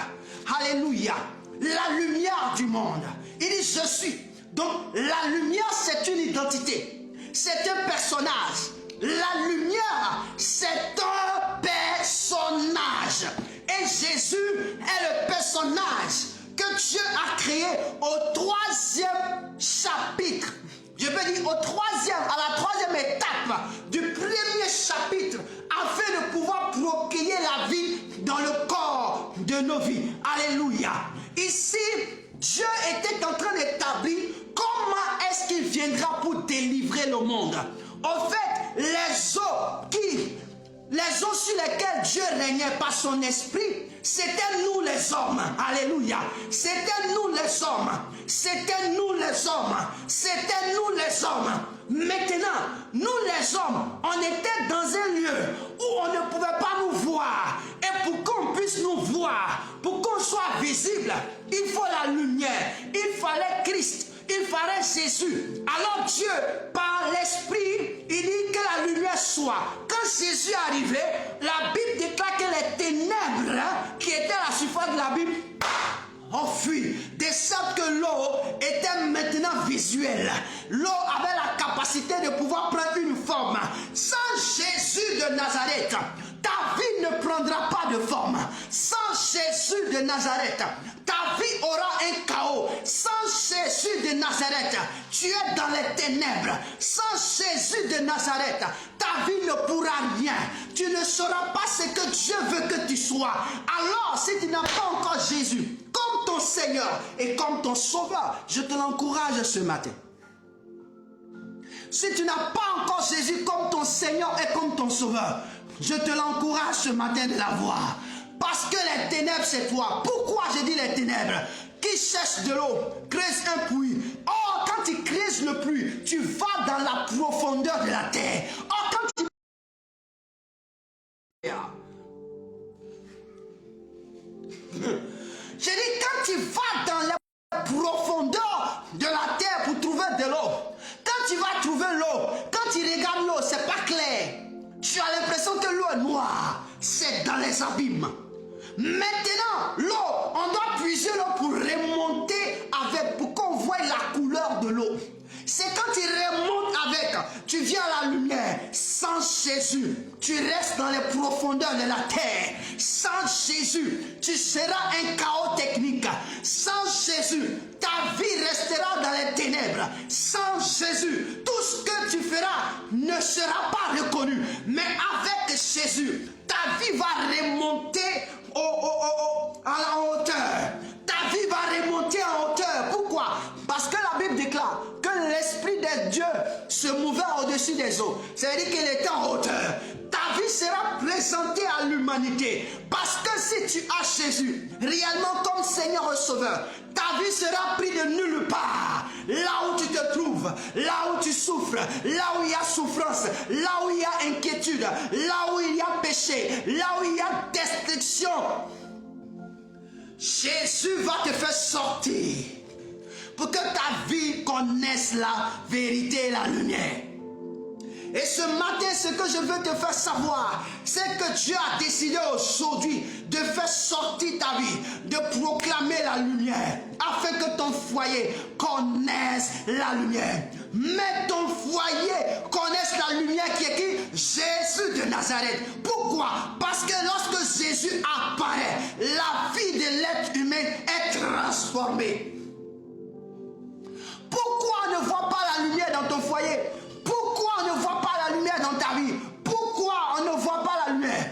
Alléluia. La lumière du monde. Il dit, je suis. Donc, la lumière, c'est une identité. C'est un personnage. La lumière, c'est un personnage. Et Jésus est le personnage que Dieu a créé au 3e chapitre. Je peux dire à la 3e étape du 1er chapitre, afin de pouvoir procréer la vie dans le corps de nos vies. Alléluia. Ici, Dieu était en train d'établir comment est-ce qu'il viendra pour délivrer le monde. En fait, les eaux sur lesquelles Dieu régnait par son esprit, c'était nous les hommes. Alléluia. C'était nous les hommes. C'était nous les hommes. C'était nous les hommes. Maintenant, nous les hommes, on était dans un lieu où on ne pouvait pas nous voir. Et pour qu'on puisse nous voir, pour qu'on soit visible, il faut la lumière. Il fallait Christ. Il fallait Jésus. Alors Dieu, par l'Esprit, il dit que la lumière soit. Quand Jésus est arrivé, la Bible déclare que les ténèbres qui étaient à la surface de la Bible ont fui. De sorte que l'eau était maintenant visuelle. L'eau avait la capacité de pouvoir prendre une forme. Sans Jésus de Nazareth, ta vie ne prendra pas de forme. Sans Jésus de Nazareth, ta vie aura un chaos. Sans Jésus de Nazareth, tu es dans les ténèbres. Sans Jésus de Nazareth, ta vie ne pourra rien. Tu ne sauras pas ce que Dieu veut que tu sois. Alors, si tu n'as pas encore Jésus comme ton Seigneur et comme ton Sauveur, je te l'encourage ce matin. Si tu n'as pas encore Jésus comme ton Seigneur et comme ton Sauveur, je te l'encourage ce matin de l'avoir. Parce que les ténèbres, c'est toi. Pourquoi je dis les ténèbres? Qui cherche de l'eau, creuse un puits. Or, quand tu creuses le puits, tu vas dans la profondeur de la terre. Or, quand tu... Je dis, quand tu vas dans la profondeur de la terre pour trouver de l'eau, quand tu vas trouver l'eau, quand tu regardes l'eau, c'est pas clair. Tu as l'impression que l'eau est noire. C'est dans les abîmes. Maintenant, l'eau, on doit puiser l'eau pour remonter avec, pour qu'on voie la couleur de l'eau. C'est quand tu remontes avec, tu viens à la lumière. Sans Jésus, tu restes dans les profondeurs de la terre. Sans Jésus, tu seras un chaos technique. Sans Jésus, ta vie restera dans les ténèbres. Sans Jésus, tout ce que tu feras ne sera pas reconnu. Mais avec Jésus, ta vie va remonter à la hauteur. Ta vie va remonter en hauteur. Pourquoi? Parce que la Bible déclare que l'Esprit de Dieu se mouvait au-dessus des eaux. Ça veut dire qu'il était en hauteur. Ta vie sera présentée à l'humanité. Parce que si tu as Jésus réellement comme Seigneur et Sauveur, ta vie sera prise de nulle part. Là où tu te trouves, là où tu souffres, là où il y a souffrance, là où il y a inquiétude, là où il y a péché, là où il y a destruction, Jésus va te faire sortir pour que ta vie connaisse la vérité et la lumière. Et ce matin, ce que je veux te faire savoir, c'est que Dieu a décidé aujourd'hui de faire sortir ta vie, de proclamer la lumière, afin que ton foyer connaisse la lumière. Mais ton foyer connaisse la lumière qui est qui? Jésus de Nazareth. Pourquoi? Parce que lorsque Jésus apparaît, la vie de l'être humain est transformée. Pourquoi on ne voit pas la lumière dans ton foyer? Pourquoi on ne voit pas la lumière dans ta vie? Pourquoi on ne voit pas la lumière?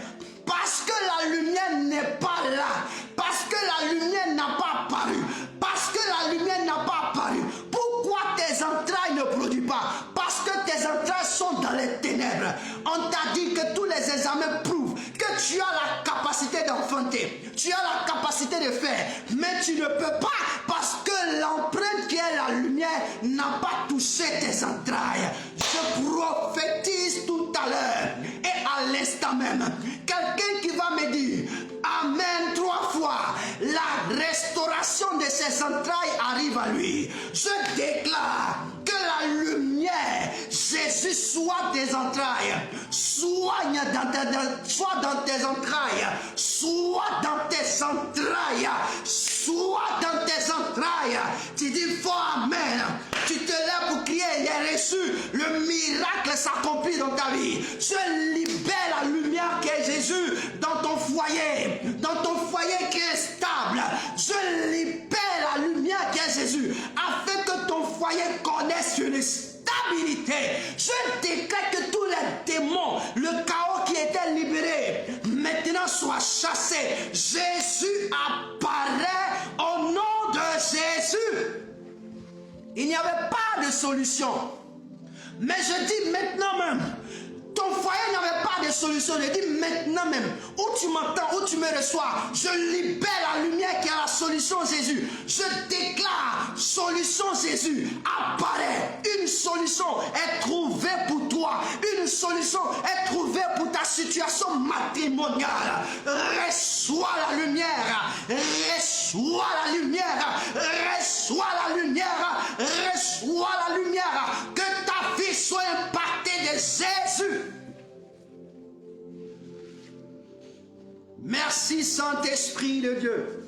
Parce que la lumière n'est pas là. Parce que la lumière n'a pas apparu. Parce que la lumière n'a pas apparu. Pourquoi tes entrailles ne produisent pas? Parce que tes entrailles sont dans les ténèbres. On t'a dit que tous les examens prouvent que tu as la capacité d'enfanter. Tu as la capacité de faire. Mais tu ne peux pas parce que l'empreinte qui est la lumière n'a pas touché tes entrailles. Je prophétise tout à l'heure et à l'instant même. Quelqu'un qui va me dire Amen 3 fois, la restauration de ses entrailles arrive à lui. Je déclare que la lumière, Jésus, soit tes entrailles, soit dans tes entrailles, soit dans tes entrailles, soit dans tes entrailles. Tu dis fort Amen. Tu te lèves pour crier, il est reçu. Le miracle s'accomplit dans ta vie. Je libère la lumière qui est Jésus dans ton foyer qui est stable. Je libère la lumière qui est Jésus afin que ton foyer connaisse une stabilité. Je déclare que tous les démons, le chaos qui était libéré, maintenant soit chassé. Jésus apparaît au nom de Jésus. Il n'y avait pas de solution. Mais je dis maintenant même, ton foyer n'avait pas de solution. Je dis maintenant même, où tu m'entends, où tu me reçois, je libère la lumière qui a la solution Jésus. Je déclare, solution Jésus apparaît. Une solution est trouvée pour toi. Une solution est trouvée pour ta situation matrimoniale. Reçois la lumière. Reçois la lumière. Reçois la lumière. Reçois la lumière. Que ta vie soit impactée de Jésus. Merci Saint-Esprit de Dieu.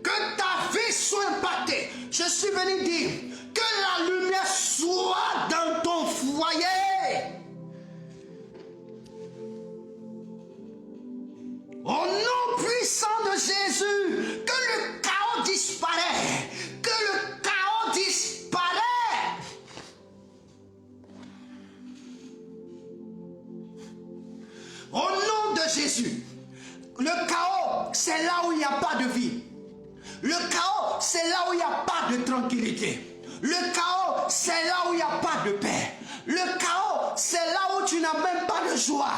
Que ta vie soit impactée. Je suis venu dire que la lumière soit dans ton foyer. Au nom puissant de Jésus, que le chaos disparaît. Que le chaos disparaît. Au nom de Jésus, le chaos, c'est là où il n'y a pas de vie. Le chaos, c'est là où il n'y a pas de tranquillité. Le chaos, c'est là où il n'y a pas de paix. Le chaos, c'est là où tu n'as même pas de joie.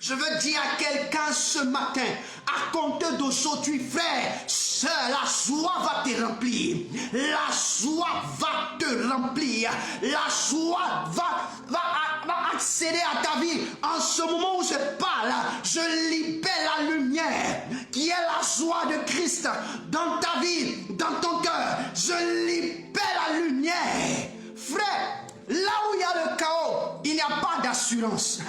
Je veux dire à quelqu'un ce matin, à compter d'aujourd'hui, frère, la joie va te remplir. La joie va te remplir. La joie va accéder à ta vie. En ce moment où je parle, je libère la lumière qui est la joie de Christ dans ta vie, dans ton cœur. Je libère la lumière. Frère, là où il y a le chaos, il n'y a pas d'assurance.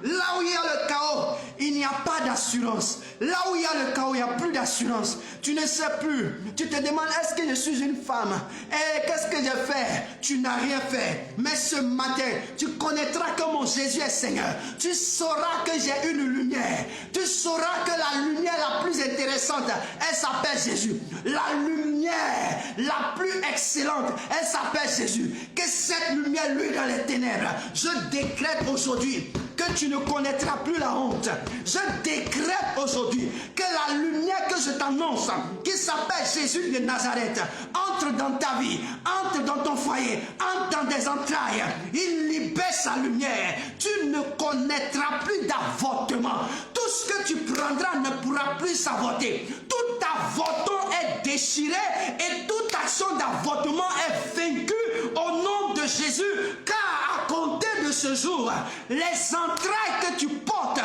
Là où il y a le chaos, il n'y a pas d'assurance. Là où il y a le chaos, il n'y a plus d'assurance. Tu ne sais plus. Tu te demandes, est-ce que je suis une femme? Et qu'est-ce que j'ai fait? Tu n'as rien fait. Mais ce matin, tu connaîtras que mon Jésus est Seigneur. Tu sauras que j'ai une lumière. Tu sauras que la lumière la plus intéressante, elle s'appelle Jésus. La lumière la plus excellente, elle s'appelle Jésus. Que cette lumière, lui, dans les ténèbres, je décrète aujourd'hui que tu ne connaîtras plus la honte. Je décrète aujourd'hui que la lumière que je t'annonce, qui s'appelle Jésus de Nazareth, entre dans ta vie, entre dans ton foyer, entre dans tes entrailles. Il libère sa lumière. Tu ne connaîtras plus d'avortement. Tout ce que tu prendras ne pourra plus s'avorter. Tout avortement est déchiré et toute action d'avortement est vaincue au nom de Jésus. Car à compter de ce jour, les entrailles que tu portes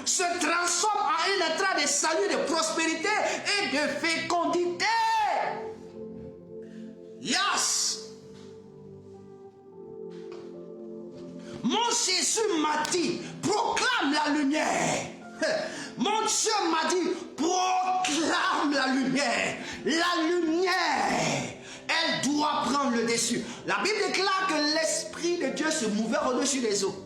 se transforment en une entraille de salut, de prospérité et de fécondité. Yes! Mon Jésus m'a dit, proclame la lumière. Mon Dieu m'a dit, proclame la lumière. La lumière, elle doit le dessus. La Bible déclare que l'Esprit de Dieu se mouvait au-dessus des eaux.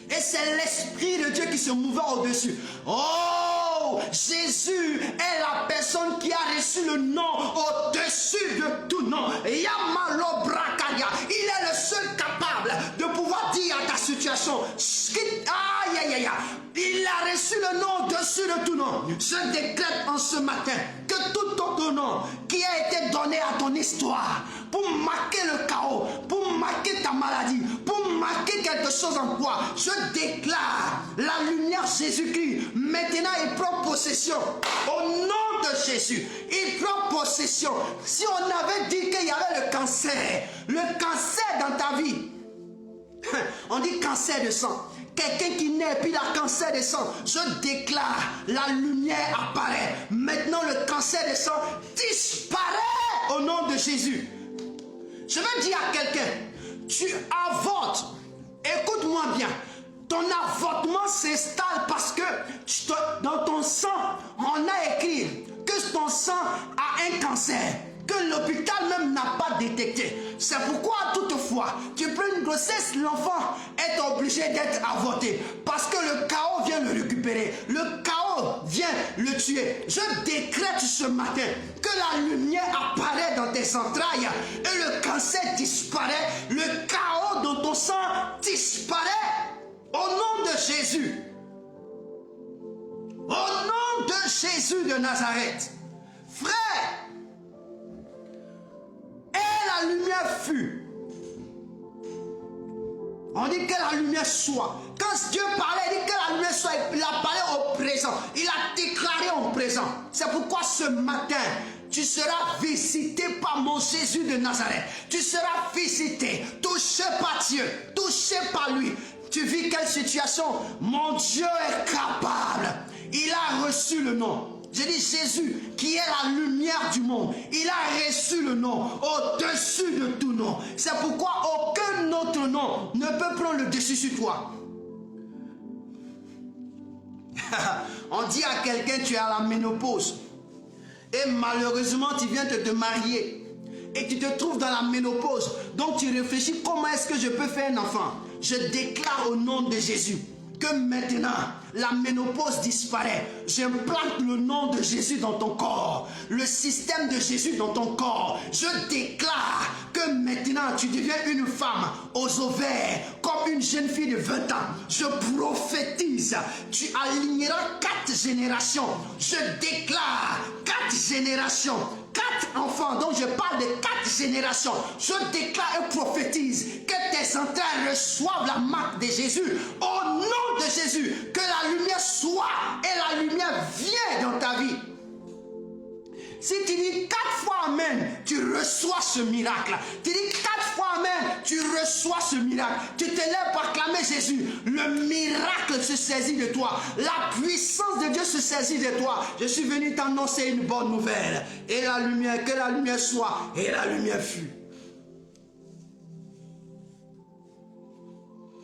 Et c'est l'Esprit de Dieu qui se mouvait au-dessus. Oh, Jésus est la personne qui a reçu le nom au-dessus de tout nom. Yamalo Brakaria. Il est le seul capable de pouvoir dire à ta situation, aïe, aïe, aïe, il a reçu le nom au-dessus de tout nom. Je décrète en ce matin que tout autre nom qui a été donné à ton histoire pour marquer le chaos, pour marquer ta maladie, pour marquer quelque chose en toi, je déclare la lumière Jésus-Christ. Maintenant, il prend possession. Au nom de Jésus, il prend possession. Si on avait dit qu'il y avait le cancer dans ta vie, on dit cancer de sang. Quelqu'un qui naît et puis il a cancer de sang, je déclare, la lumière apparaît. Maintenant, le cancer de sang disparaît au nom de Jésus. Je veux dire à quelqu'un, tu avortes. Écoute-moi bien. Ton avortement s'installe parce que dans ton sang, on a écrit que ton sang a un cancer que l'hôpital même n'a pas détecté. C'est pourquoi toutefois, tu prends une grossesse, l'enfant est obligé d'être avorté parce que le chaos vient le récupérer. Le chaos vient le tuer. Je décrète ce matin que la lumière apparaît dans tes entrailles et le cancer disparaît. Le chaos dans ton sang disparaît. Au nom de Jésus. Au nom de Jésus de Nazareth. Frère, et la lumière fut. On dit que la lumière soit. Quand Dieu parlait, il dit que la lumière soit. Il a parlé au présent. Il a déclaré au présent. C'est pourquoi ce matin, tu seras visité par mon Jésus de Nazareth. Tu seras visité, touché par Dieu, touché par lui. Tu vis quelle situation? Mon Dieu est capable. Il a reçu le nom. Je dis Jésus qui est la lumière du monde. Il a reçu le nom au-dessus de tout nom. C'est pourquoi aucun autre nom ne peut prendre le dessus sur toi. On dit à quelqu'un tu es à la ménopause. Et malheureusement tu viens de te marier. Et tu te trouves dans la ménopause. Donc tu réfléchis comment est-ce que je peux faire un enfant. Je déclare au nom de Jésus que maintenant la ménopause disparaît. J'implante le nom de Jésus dans ton corps, le système de Jésus dans ton corps. Je déclare que maintenant tu deviens une femme aux ovaires comme une jeune fille de 20 ans. Je prophétise, tu aligneras 4 générations. Je déclare 4 générations. 4 enfants, donc je parle de 4 générations. Je déclare et prophétise que tes entrailles reçoivent la marque de Jésus. Au nom de Jésus, que la lumière soit et la lumière vienne dans ta vie. Si tu dis 4 fois Amen, tu reçois ce miracle. Tu dis 4 fois Amen, tu reçois ce miracle. Tu te lèves pour acclamer Jésus. Le miracle se saisit de toi. La puissance de Dieu se saisit de toi. Je suis venu t'annoncer une bonne nouvelle. Et la lumière, que la lumière soit, et la lumière fut.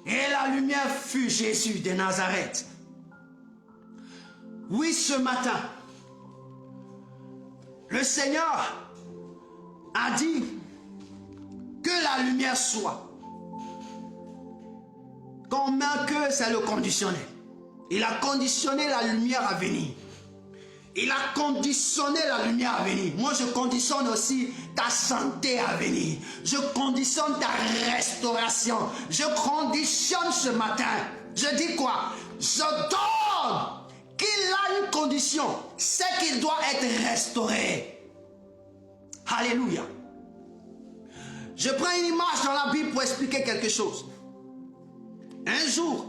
Et la lumière fut Jésus de Nazareth. Oui, ce matin, le Seigneur a dit que la lumière soit. Quand on met un cœur, c'est le conditionnel. Il a conditionné la lumière à venir. Il a conditionné la lumière à venir. Moi, je conditionne aussi ta santé à venir. Je conditionne ta restauration. Je conditionne ce matin. Je dis quoi? Je donne qu'il a une condition. C'est qu'il doit être restauré. Alléluia. Je prends une image dans la Bible pour expliquer quelque chose. Un jour,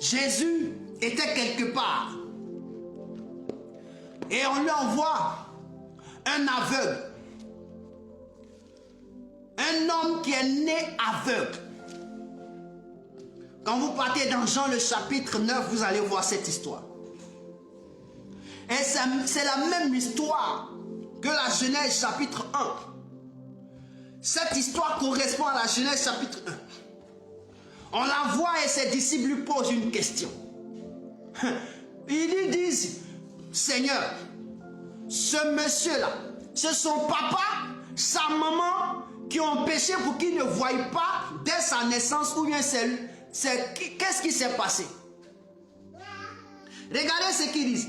Jésus était quelque part. Et on lui envoie un aveugle. Un homme qui est né aveugle. Quand vous partez dans Jean le chapitre 9, vous allez voir cette histoire. Et c'est la même histoire que la Genèse chapitre 1. Cette histoire correspond à la Genèse chapitre 1. On la voit et ses disciples lui posent une question. Ils lui disent, Seigneur, ce monsieur-là, c'est son papa, sa maman qui ont péché pour qu'il ne voie pas dès sa naissance ou bien qu'est-ce qui s'est passé. Regardez ce qu'ils disent.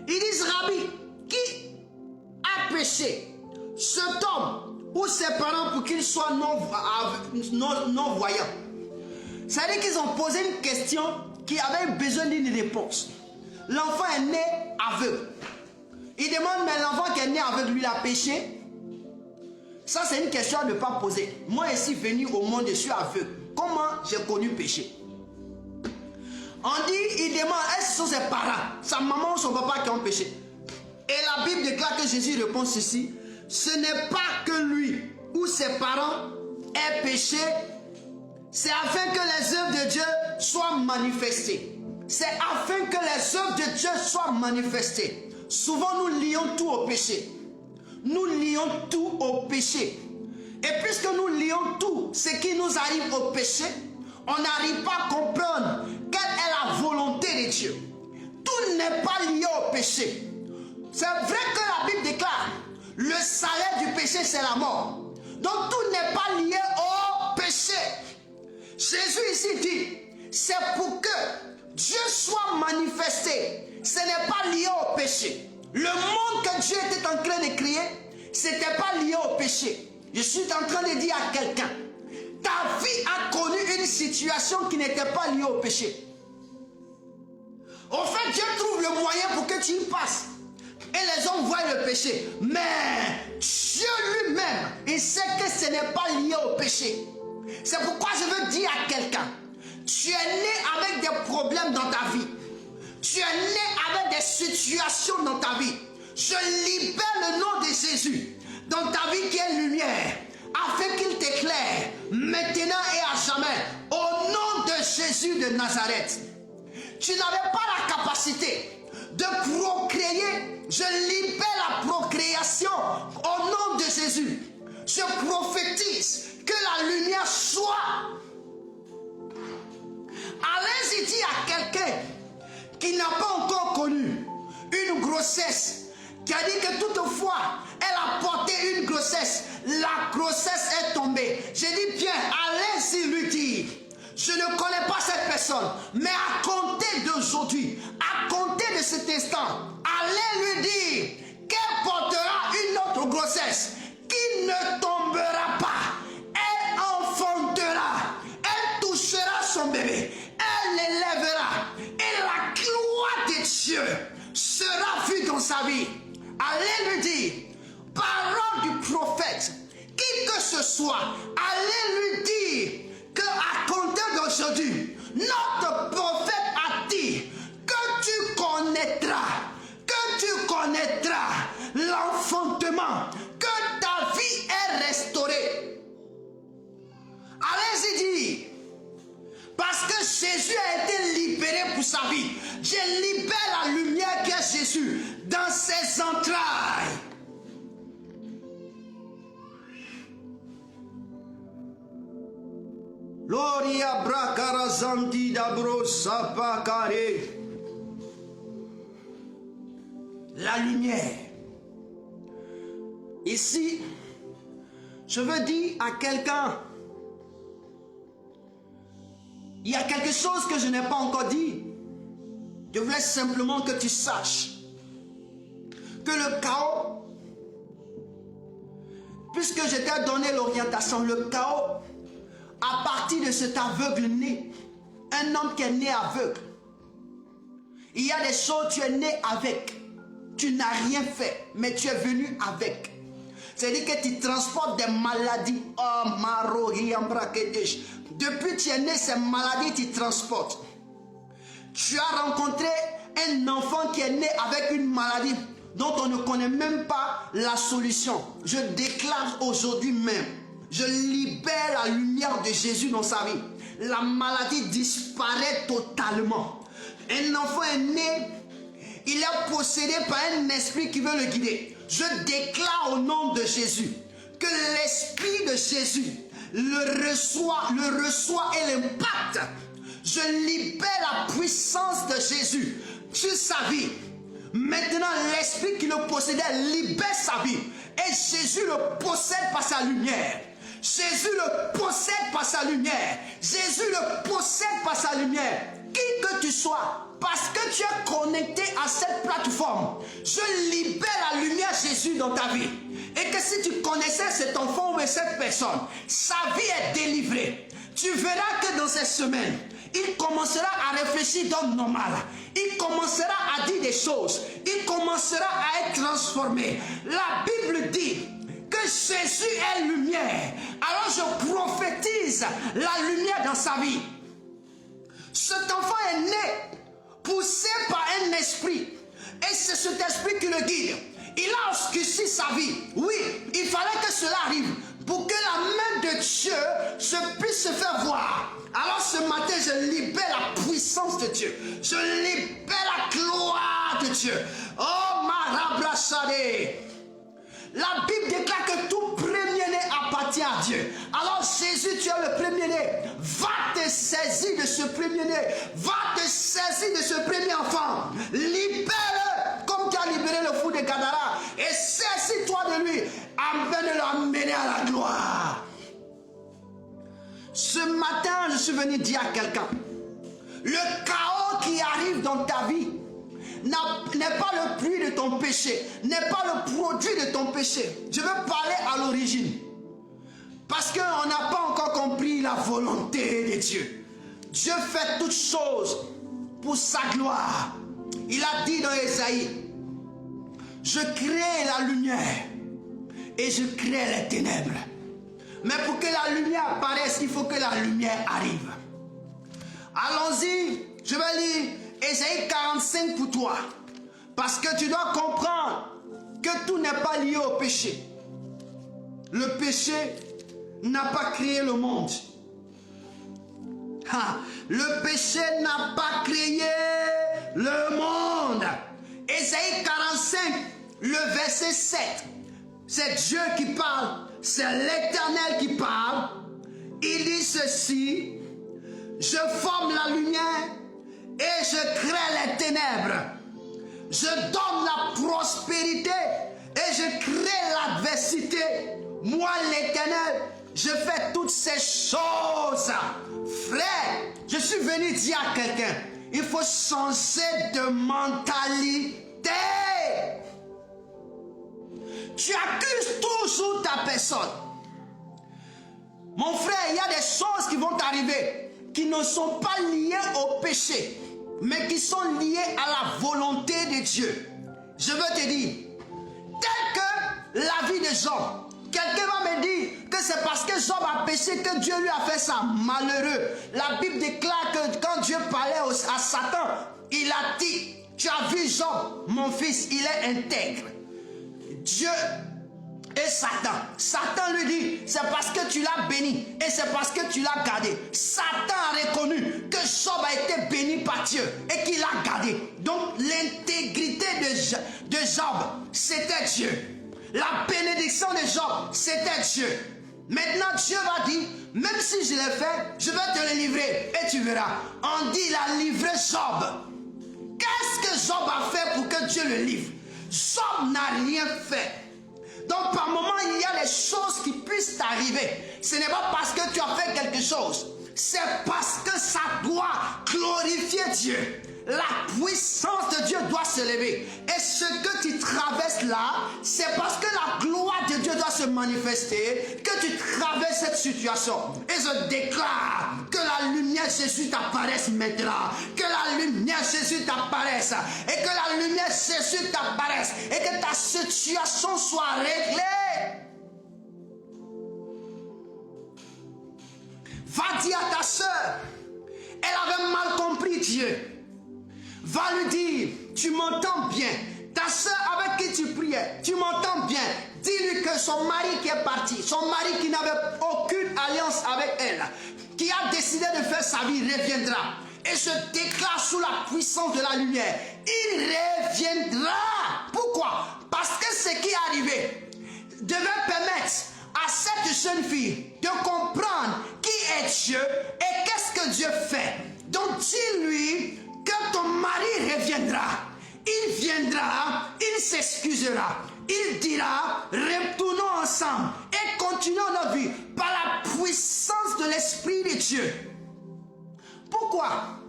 Ils disent, Rabbi, qui a péché, cet homme ou ses parents pour qu'ils soient non-voyants? C'est-à-dire qu'ils ont posé une question qui avait besoin d'une réponse. L'enfant est né aveugle. Il demande, mais l'enfant qui est né aveugle, lui, il a péché? Ça, c'est une question à ne pas poser. Moi, ici, venu au monde, je suis aveugle. Comment j'ai connu péché? On dit, il demande, est-ce que ce sont ses parents, sa maman ou son papa qui ont péché? Et la Bible déclare que Jésus répond ceci: ce n'est pas que lui ou ses parents aient péché, c'est afin que les œuvres de Dieu soient manifestées. C'est afin que les œuvres de Dieu soient manifestées. Souvent, nous lions tout au péché. Nous lions tout au péché. Et puisque nous lions tout ce qui nous arrive au péché, on n'arrive pas à comprendre quelle est la volonté de Dieu. Tout n'est pas lié au péché. C'est vrai que la Bible déclare, le salaire du péché, c'est la mort. Donc tout n'est pas lié au péché. Jésus ici dit, c'est pour que Dieu soit manifesté. Ce n'est pas lié au péché. Le monde que Dieu était en train de créer, ce n'était pas lié au péché. Je suis en train de dire à quelqu'un, ta vie a connu une situation qui n'était pas liée au péché. Au fait, Dieu trouve le moyen pour que tu y passes. Et les hommes voient le péché. Mais Dieu lui-même, il sait que ce n'est pas lié au péché. C'est pourquoi je veux dire à quelqu'un, tu es né avec des problèmes dans ta vie. Tu es né avec des situations dans ta vie. Je libère le nom de Jésus dans ta vie qui est lumière, afin qu'il t'éclaire maintenant et à jamais. Au nom de Jésus de Nazareth. Tu n'avais pas la capacité de procréer. Je libère la procréation au nom de Jésus. Je prophétise que la lumière soit. Allez-y dire à quelqu'un qui n'a pas encore connu une grossesse, qui a dit que toutefois elle a porté une grossesse, la grossesse est tombée. J'ai dit bien, allez-y lui dire, je ne connais pas cette personne, mais à compter d'aujourd'hui, à compter de cet instant, allez lui dire qu'elle portera une autre grossesse qui ne tombera pas. Elle enfantera, elle touchera son bébé, elle l'élèvera et la gloire de Dieu sera vue dans sa vie. Allez lui dire, parole du prophète, qui que ce soit, allez lui dire qu'à compter d'aujourd'hui, notre prophète a dit que tu connaîtras l'enfantement, que ta vie est restaurée. Allez-y dire, parce que Jésus a été libéré pour sa vie. Je libère la lumière qui est Jésus dans ses entrailles. Gloria brakarazanti dabro sapakare. La lumière. Ici, je veux dire à quelqu'un, il y a quelque chose que je n'ai pas encore dit. Je voulais simplement que tu saches que le chaos, puisque je t'ai donné l'orientation, le chaos, à partir de cet aveugle né, un homme qui est né aveugle, il y a des choses, tu es né avec, tu n'as rien fait, mais tu es venu avec. C'est-à-dire que tu transportes des maladies. Oh, depuis que tu es né, ces maladies, tu transportes. Tu as rencontré un enfant qui est né avec une maladie dont on ne connaît même pas la solution. Je déclare aujourd'hui même, je libère la lumière de Jésus dans sa vie. La maladie disparaît totalement. Un enfant est né, il est possédé par un esprit qui veut le guider. Je déclare au nom de Jésus que l'esprit de Jésus le reçoit et l'impacte. Je libère la puissance de Jésus sur sa vie Maintenant, l'esprit qui le possédait libère sa vie. Et Jésus le possède par sa lumière. Jésus le possède par sa lumière. Jésus le possède par sa lumière. Qui que tu sois, parce que tu es connecté à cette plateforme, je libère la lumière Jésus dans ta vie. Et que si tu connaissais cet enfant ou cette personne, sa vie est délivrée. Tu verras que dans cette semaine, il commencera à réfléchir d'homme normal. Il commencera à dire des choses. Il commencera à être transformé. La Bible dit que Jésus est lumière. Alors je prophétise la lumière dans sa vie. Cet enfant est né, poussé par un esprit. Et c'est cet esprit qui le guide. Il a obscurci sa vie. Oui, il fallait que cela arrive pour que la main de Dieu puisse se faire voir. Alors ce matin, je libère la puissance de Dieu. Je libère la gloire de Dieu. Oh, Marabrachade. La Bible déclare que tout premier-né appartient à Dieu. Alors Jésus, tu es le premier-né. Va te saisir de ce premier-né. Va te saisir de ce premier enfant. Libère-le comme tu as libéré le fou de Gadara. Et saisis-toi de lui afin de l'amener à la gloire. Ce matin, je suis venu dire à quelqu'un, le chaos qui arrive dans ta vie n'est pas le fruit de ton péché, n'est pas le produit de ton péché. Je veux parler à l'origine. Parce qu'on n'a pas encore compris la volonté de Dieu. Dieu fait toutes choses pour sa gloire. Il a dit dans Ésaïe, je crée la lumière et je crée les ténèbres. Mais pour que la lumière apparaisse, il faut que la lumière arrive. Allons-y, je vais lire Ésaïe 45 pour toi. Parce que tu dois comprendre que tout n'est pas lié au péché. Le péché n'a pas créé le monde. Le péché n'a pas créé le monde. Ésaïe 45, le verset 7. C'est Dieu qui parle. C'est l'Éternel qui parle. Il dit ceci. Je forme la lumière et je crée les ténèbres. Je donne la prospérité et je crée l'adversité. Moi, l'Éternel, je fais toutes ces choses. Frère, je suis venu dire à quelqu'un, il faut changer de mentalité. Tu accuses toujours ta personne. Mon frère, il y a des choses qui vont t'arriver qui ne sont pas liées au péché, mais qui sont liées à la volonté de Dieu. Je veux te dire, tel que la vie de Job, quelqu'un va me dire que c'est parce que Job a péché que Dieu lui a fait ça. Malheureux. La Bible déclare que quand Dieu parlait à Satan, il a dit, tu as vu Job, mon fils, il est intègre. Dieu et Satan. Satan lui dit, c'est parce que tu l'as béni et c'est parce que tu l'as gardé. Satan a reconnu que Job a été béni par Dieu et qu'il l'a gardé. Donc l'intégrité de Job, c'était Dieu. La bénédiction de Job, c'était Dieu. Maintenant Dieu va dire, même si je l'ai fait, je vais te le livrer. Et tu verras, on dit il a livré Job. Qu'est-ce que Job a fait pour que Dieu le livre? Job n'a rien fait. Donc par moment, il y a des choses qui puissent t'arriver. Ce n'est pas parce que tu as fait quelque chose. C'est parce que ça doit glorifier Dieu. La puissance de Dieu doit se lever. Et ce que tu traverses là, c'est parce que la gloire de Dieu doit se manifester que tu traverses cette situation. Et je déclare que la lumière de Jésus t'apparaisse maintenant. Que la lumière de Jésus t'apparaisse. Et que la lumière de Jésus t'apparaisse. Et que ta situation soit réglée. Va dire à ta soeur, elle avait mal compris Dieu. Va lui dire, tu m'entends bien. Ta soeur avec qui tu priais, tu m'entends bien. Dis-lui que son mari qui est parti, son mari qui n'avait aucune alliance avec elle, qui a décidé de faire sa vie, reviendra. Et je déclare sous la puissance de la lumière, il reviendra. Pourquoi? Parce que ce qui est arrivé devait permettre à cette jeune fille de comprendre qui est Dieu et qu'est-ce que Dieu fait. Donc dis-lui que ton mari reviendra. il viendra, il s'excusera, il dira, retournons ensemble et continuons notre vie par la puissance de l'Esprit de Dieu. Pourquoi?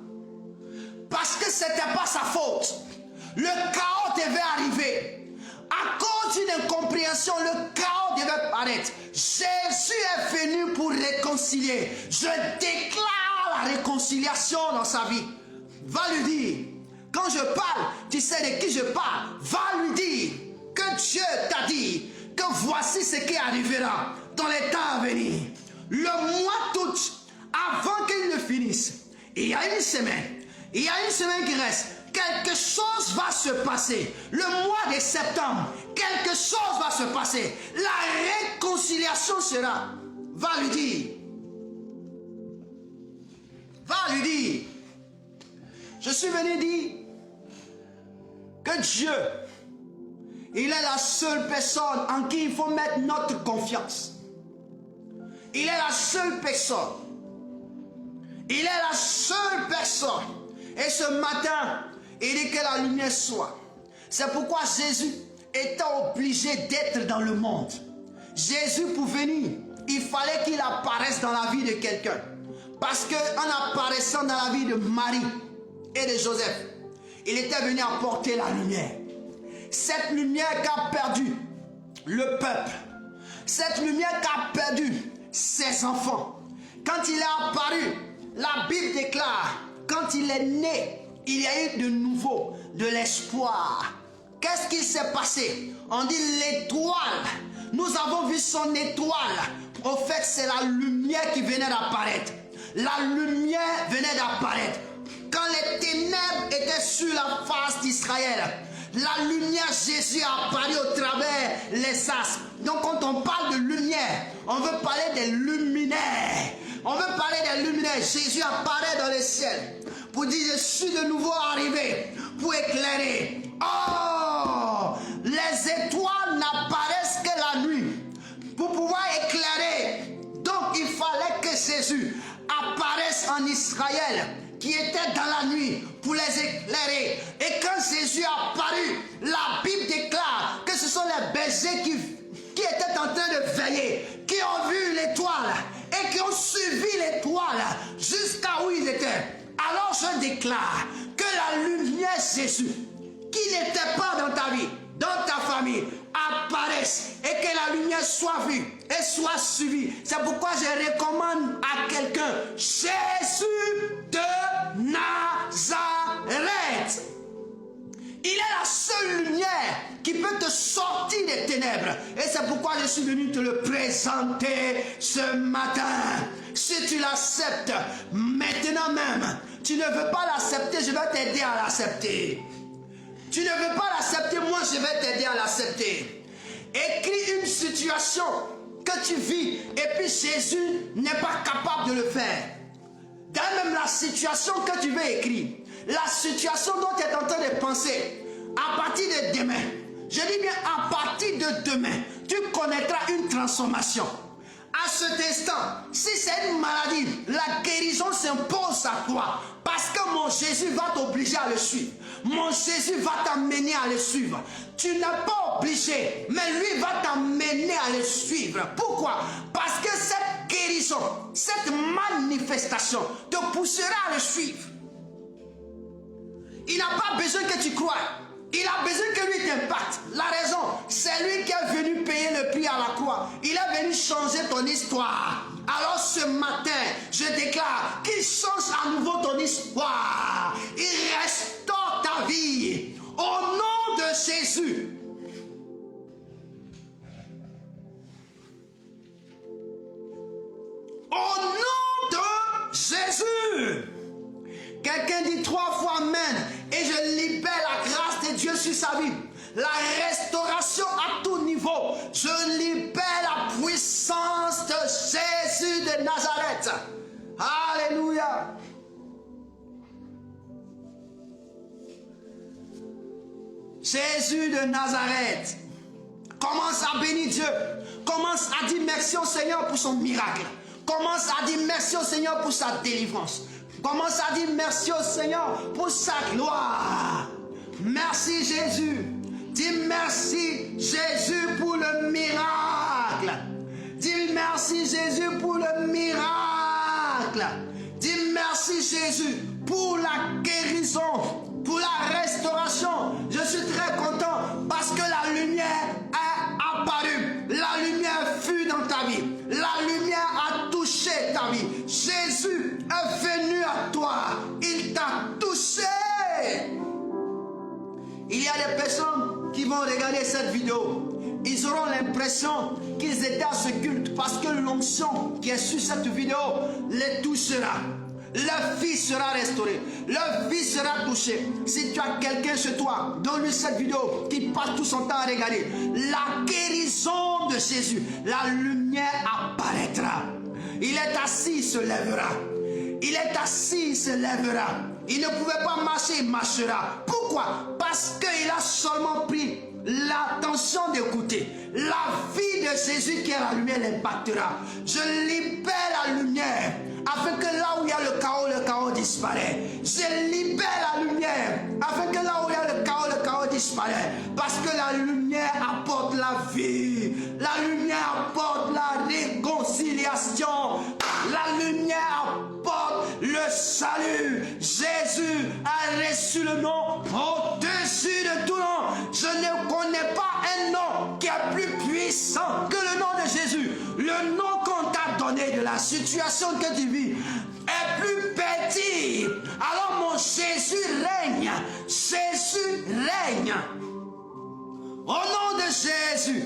Parce que ce n'était pas sa faute. Le chaos devait arriver. À cause d'une incompréhension, le chaos devait paraître. Jésus est venu pour réconcilier. Je déclare la réconciliation dans sa vie. Va lui dire, quand je parle, tu sais de qui je parle. Va lui dire que Dieu t'a dit que voici ce qui arrivera dans les temps à venir. Le mois d'août, avant qu'il ne finisse, il y a une semaine. Il y a une semaine qui reste. Quelque chose va se passer. Le mois de septembre, quelque chose va se passer. La réconciliation sera. Va lui dire. Va lui dire. Je suis venu dire que Dieu, il est la seule personne en qui il faut mettre notre confiance. Il est la seule personne. Il est la seule personne. Et ce matin, il dit que la lumière soit. C'est pourquoi Jésus était obligé d'être dans le monde. Jésus, pour venir, il fallait qu'il apparaisse dans la vie de quelqu'un. Parce qu'en apparaissant dans la vie de Marie et de Joseph, il était venu apporter la lumière. Cette lumière qu'a perdu le peuple. Cette lumière qu'a perdu ses enfants. Quand il est apparu, la Bible déclare, quand il est né, il y a eu de nouveau de l'espoir. Qu'est-ce qui s'est passé? On dit l'étoile. Nous avons vu son étoile. Au fait, c'est la lumière qui venait d'apparaître. La lumière venait d'apparaître. Quand les ténèbres étaient sur la face d'Israël, la lumière Jésus a apparu au travers les astres. Donc quand on parle de lumière, on veut parler des luminaires. On veut parler des luminaires. Jésus apparaît dans le ciel pour dire je suis de nouveau arrivé pour éclairer. Oh, les étoiles n'apparaissent que la nuit pour pouvoir éclairer. Donc il fallait que Jésus apparaisse en Israël qui était dans la nuit pour les éclairer. Et quand Jésus a apparu, la Bible déclare que ce sont les bergers qui étaient en train de veiller, qui ont vu l'étoile et qui ont suivi l'étoile jusqu'à où ils étaient. Alors je déclare que la lumière Jésus, qui n'était pas dans ta vie, dans ta famille, apparaisse et que la lumière soit vue et soit suivie. C'est pourquoi je recommande à quelqu'un Jésus de Nazareth. Il est la seule lumière qui peut te sortir des ténèbres. Et c'est pourquoi je suis venu te le présenter ce matin. Si tu l'acceptes maintenant même, tu ne veux pas l'accepter, je vais t'aider à l'accepter. Tu ne veux pas l'accepter, moi je vais t'aider à l'accepter. Écris une situation que tu vis et puis Jésus n'est pas capable de le faire. Dans même la situation que tu veux écrire, la situation dont tu es en train de penser, à partir de demain, je dis bien à partir de demain, tu connaîtras une transformation. À cet instant, si c'est une maladie, la guérison s'impose à toi. Parce que mon Jésus va t'obliger à le suivre. Mon Jésus va t'amener à le suivre. Tu n'es pas obligé, mais lui va t'amener à le suivre. Pourquoi? Parce que cette guérison, cette manifestation te poussera à le suivre. Il n'a pas besoin que tu croies. Il a besoin que lui t'impacte. La raison, c'est lui qui est venu payer le prix à la croix. Il est venu changer ton histoire. Alors ce matin, je déclare qu'il change à nouveau ton histoire. Il restaure ta vie. Au nom de Jésus. Au nom de Jésus. Quelqu'un dit 3 fois Amen et je libère la grâce de Dieu sur sa vie. La restauration à tout niveau. Je libère la puissance de Jésus de Nazareth. Alléluia. Jésus de Nazareth. Commence à bénir Dieu. Commence à dire merci au Seigneur pour son miracle. Commence à dire merci au Seigneur pour sa délivrance. Commence à dire merci au Seigneur pour sa gloire. Merci Jésus. Dis merci Jésus pour le miracle. Dis merci Jésus pour le miracle. Dis merci Jésus pour la guérison, pour la restauration. Je suis très content parce que la lumière est apparue. La lumière fut dans ta vie. La lumière a touché ta vie. Jésus est venu à toi. Il t'a touché. Il y a des personnes qui vont regarder cette vidéo. Ils auront l'impression qu'ils étaient à ce culte parce que l'onction qui est sur cette vidéo les touchera. Leur vie sera restaurée. Leur vie sera touchée. Si tu as quelqu'un chez toi, donne-lui cette vidéo qui passe tout son temps à regarder. La guérison de Jésus. La lumière apparaîtra. Il est assis, il se lèvera. Il est assis, il se lèvera. Il ne pouvait pas marcher, il marchera. Pourquoi? Parce qu'il a seulement pris l'attention d'écouter. La vie de Jésus qui est la lumière l'impactera. Je libère la lumière afin que là où il y a le chaos disparaît. Je libère la lumière afin que là où il y a le chaos disparaît. Parce que la lumière apporte la vie. La lumière apporte la réconciliation. La lumière apporte le salut. Jésus a reçu le nom au-dessus de tout nom. Je ne connais pas un nom qui est plus puissant que le nom de Jésus. Le nom qu'on t'a donné de la situation que tu vis est plus petit. Alors mon Jésus règne. Jésus règne. Au nom de Jésus,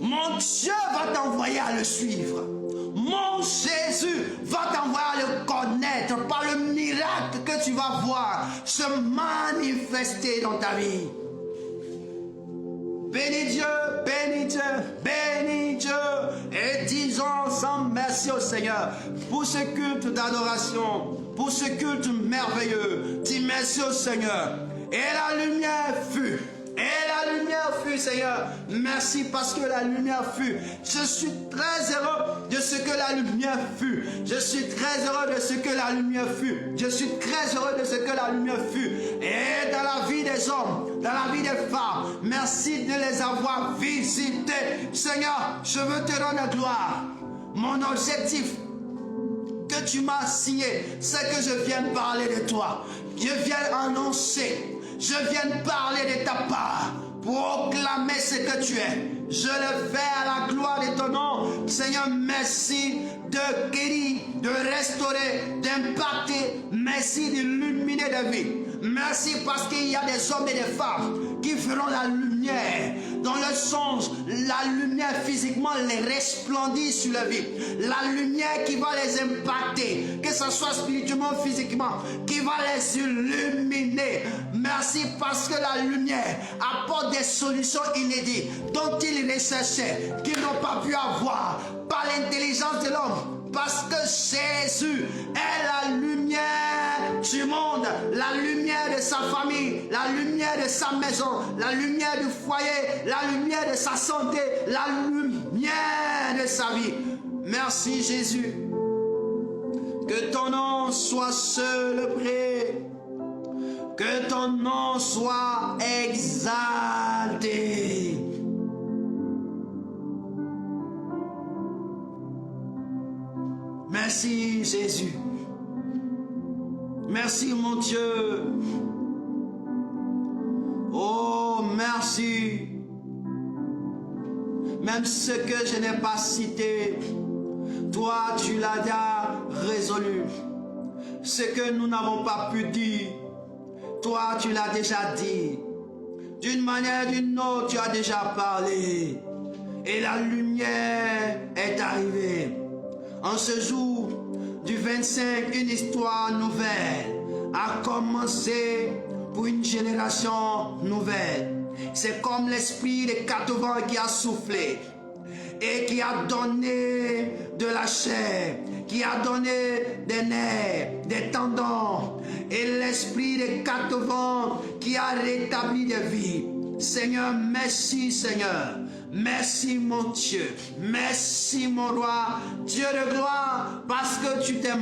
mon Dieu va t'envoyer à le suivre. Mon Jésus va t'envoyer à le connaître par le miracle que tu vas voir se manifester dans ta vie. Bénis Dieu, bénis Dieu, bénis Dieu. Et disons ensemble merci au Seigneur pour ce culte d'adoration, pour ce culte merveilleux. Dis merci au Seigneur. Et la lumière fut. Et la lumière fut, Seigneur. Merci parce que la lumière fut. Je suis très heureux de ce que la lumière fut. Je suis très heureux de ce que la lumière fut. Je suis très heureux de ce que la lumière fut. Et dans la vie des hommes, dans la vie des femmes, merci de les avoir visités. Seigneur, je veux te rendre gloire. Mon objectif que tu m'as signé, c'est que je vienne parler de toi. Je viens annoncer. Je viens parler de ta part, proclamer ce que tu es. Je le fais à la gloire de ton nom. Seigneur, merci de guérir, de restaurer, d'impacter. Merci d'illuminer des vies. Merci parce qu'il y a des hommes et des femmes qui feront la lumière. Dans le sens, la lumière physiquement les resplendit sur la vie. La lumière qui va les impacter, que ce soit spirituellement, physiquement, qui va les illuminer. Merci parce que la lumière apporte des solutions inédites dont ils recherchaient, qu'ils n'ont pas pu avoir par l'intelligence de l'homme. Parce que Jésus est la lumière du monde, la lumière de sa famille, la lumière de sa maison, la lumière du foyer, la lumière de sa santé, la lumière de sa vie. Merci Jésus. Que ton nom soit célébré. Que ton nom soit exalté. Merci Jésus. Merci mon Dieu. Oh merci. Même ce que je n'ai pas cité, toi tu l'as déjà résolu. Ce que nous n'avons pas pu dire, toi tu l'as déjà dit. D'une manière ou d'une autre, tu as déjà parlé. Et la lumière est arrivée. En ce jour du 25, une histoire nouvelle a commencé pour une génération nouvelle. C'est comme l'esprit des quatre vents qui a soufflé et qui a donné de la chair, qui a donné des nerfs, des tendons, et l'esprit des quatre vents qui a rétabli des vies. Seigneur, merci Seigneur. Merci mon Dieu. Merci mon roi. Dieu de gloire, parce que tu t'es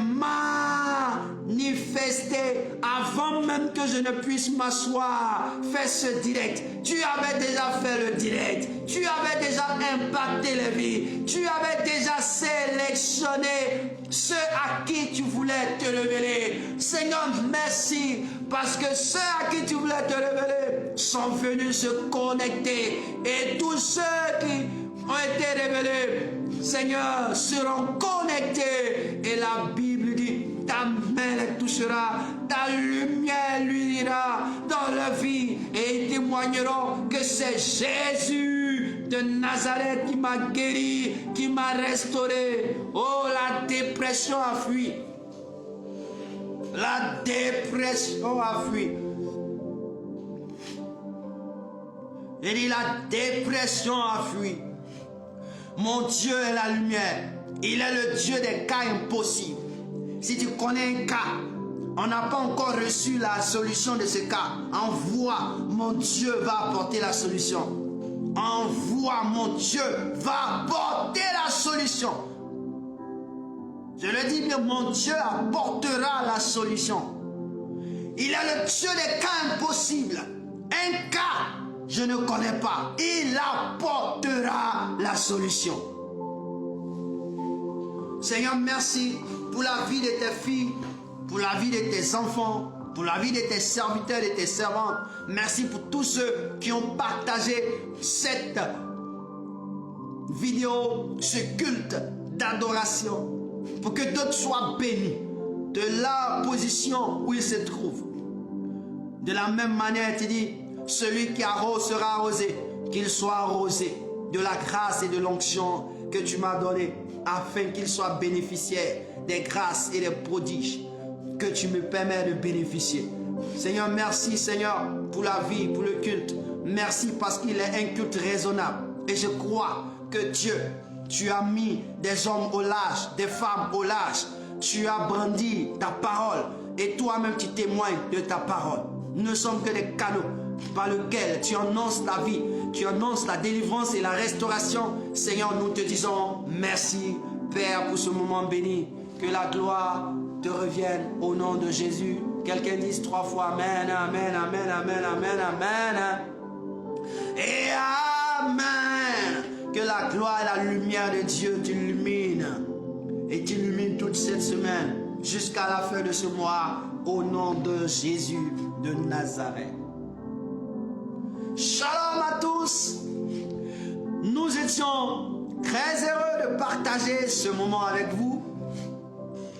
manifesté avant même que je ne puisse m'asseoir. Fais ce direct. Tu avais déjà fait le direct. Tu avais déjà impacté les vies. Tu avais déjà sélectionné ceux à qui tu voulais te révéler. Seigneur, merci parce que ceux à qui tu voulais te révéler sont venus se connecter. Et tous ceux qui ont été révélés, Seigneur, seront connectés. Et la Bible dit, ta main les touchera, ta lumière lui ira dans leur vie. Et ils témoigneront que c'est Jésus de Nazareth qui m'a guéri, qui m'a restauré. Oh, la dépression a fui. La dépression a fui. Il dit la dépression a fui. Mon Dieu est la lumière. Il est le Dieu des cas impossibles. Si tu connais un cas, on n'a pas encore reçu la solution de ce cas, envoie, mon Dieu va apporter la solution. Envoie, mon Dieu va apporter la solution. Je le dis bien, mon Dieu apportera la solution. Il est le Dieu des cas impossibles. Un cas, je ne connais pas. Il apportera la solution. Seigneur, merci pour la vie de tes filles, pour la vie de tes enfants, pour la vie de tes serviteurs et de tes servantes. Merci pour tous ceux qui ont partagé cette vidéo, ce culte d'adoration, pour que d'autres soient bénis de la position où ils se trouvent. De la même manière, tu dis, celui qui arrose sera arrosé, qu'il soit arrosé de la grâce et de l'onction que tu m'as donnée, afin qu'il soit bénéficiaire des grâces et des prodiges que tu me permets de bénéficier. Seigneur, merci Seigneur pour la vie, pour le culte. Merci parce qu'il est un culte raisonnable. Et je crois que Dieu, tu as mis des hommes au large, des femmes au large. Tu as brandi ta parole et toi-même tu témoignes de ta parole. Nous ne sommes que des canaux par lesquels tu annonces la vie, tu annonces la délivrance et la restauration. Seigneur, nous te disons merci Père pour ce moment béni. Que la gloire te revienne au nom de Jésus. Quelqu'un dise 3 fois Amen, Amen, Amen, Amen, Amen, Amen. Et Amen. Que la gloire et la lumière de Dieu t'illuminent. Et t'illumine toute cette semaine jusqu'à la fin de ce mois. Au nom de Jésus de Nazareth. Shalom à tous. Nous étions très heureux de partager ce moment avec vous.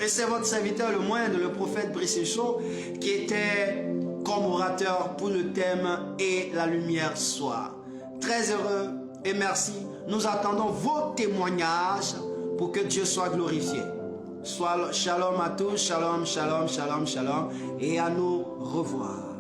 Et c'est votre serviteur, le moindre, le prophète Brice Chaud, qui était comme orateur pour le thème « Et la lumière soit ». Très heureux et merci. Nous attendons vos témoignages pour que Dieu soit glorifié. Shalom à tous, shalom, shalom, shalom, shalom. Et à nous revoir.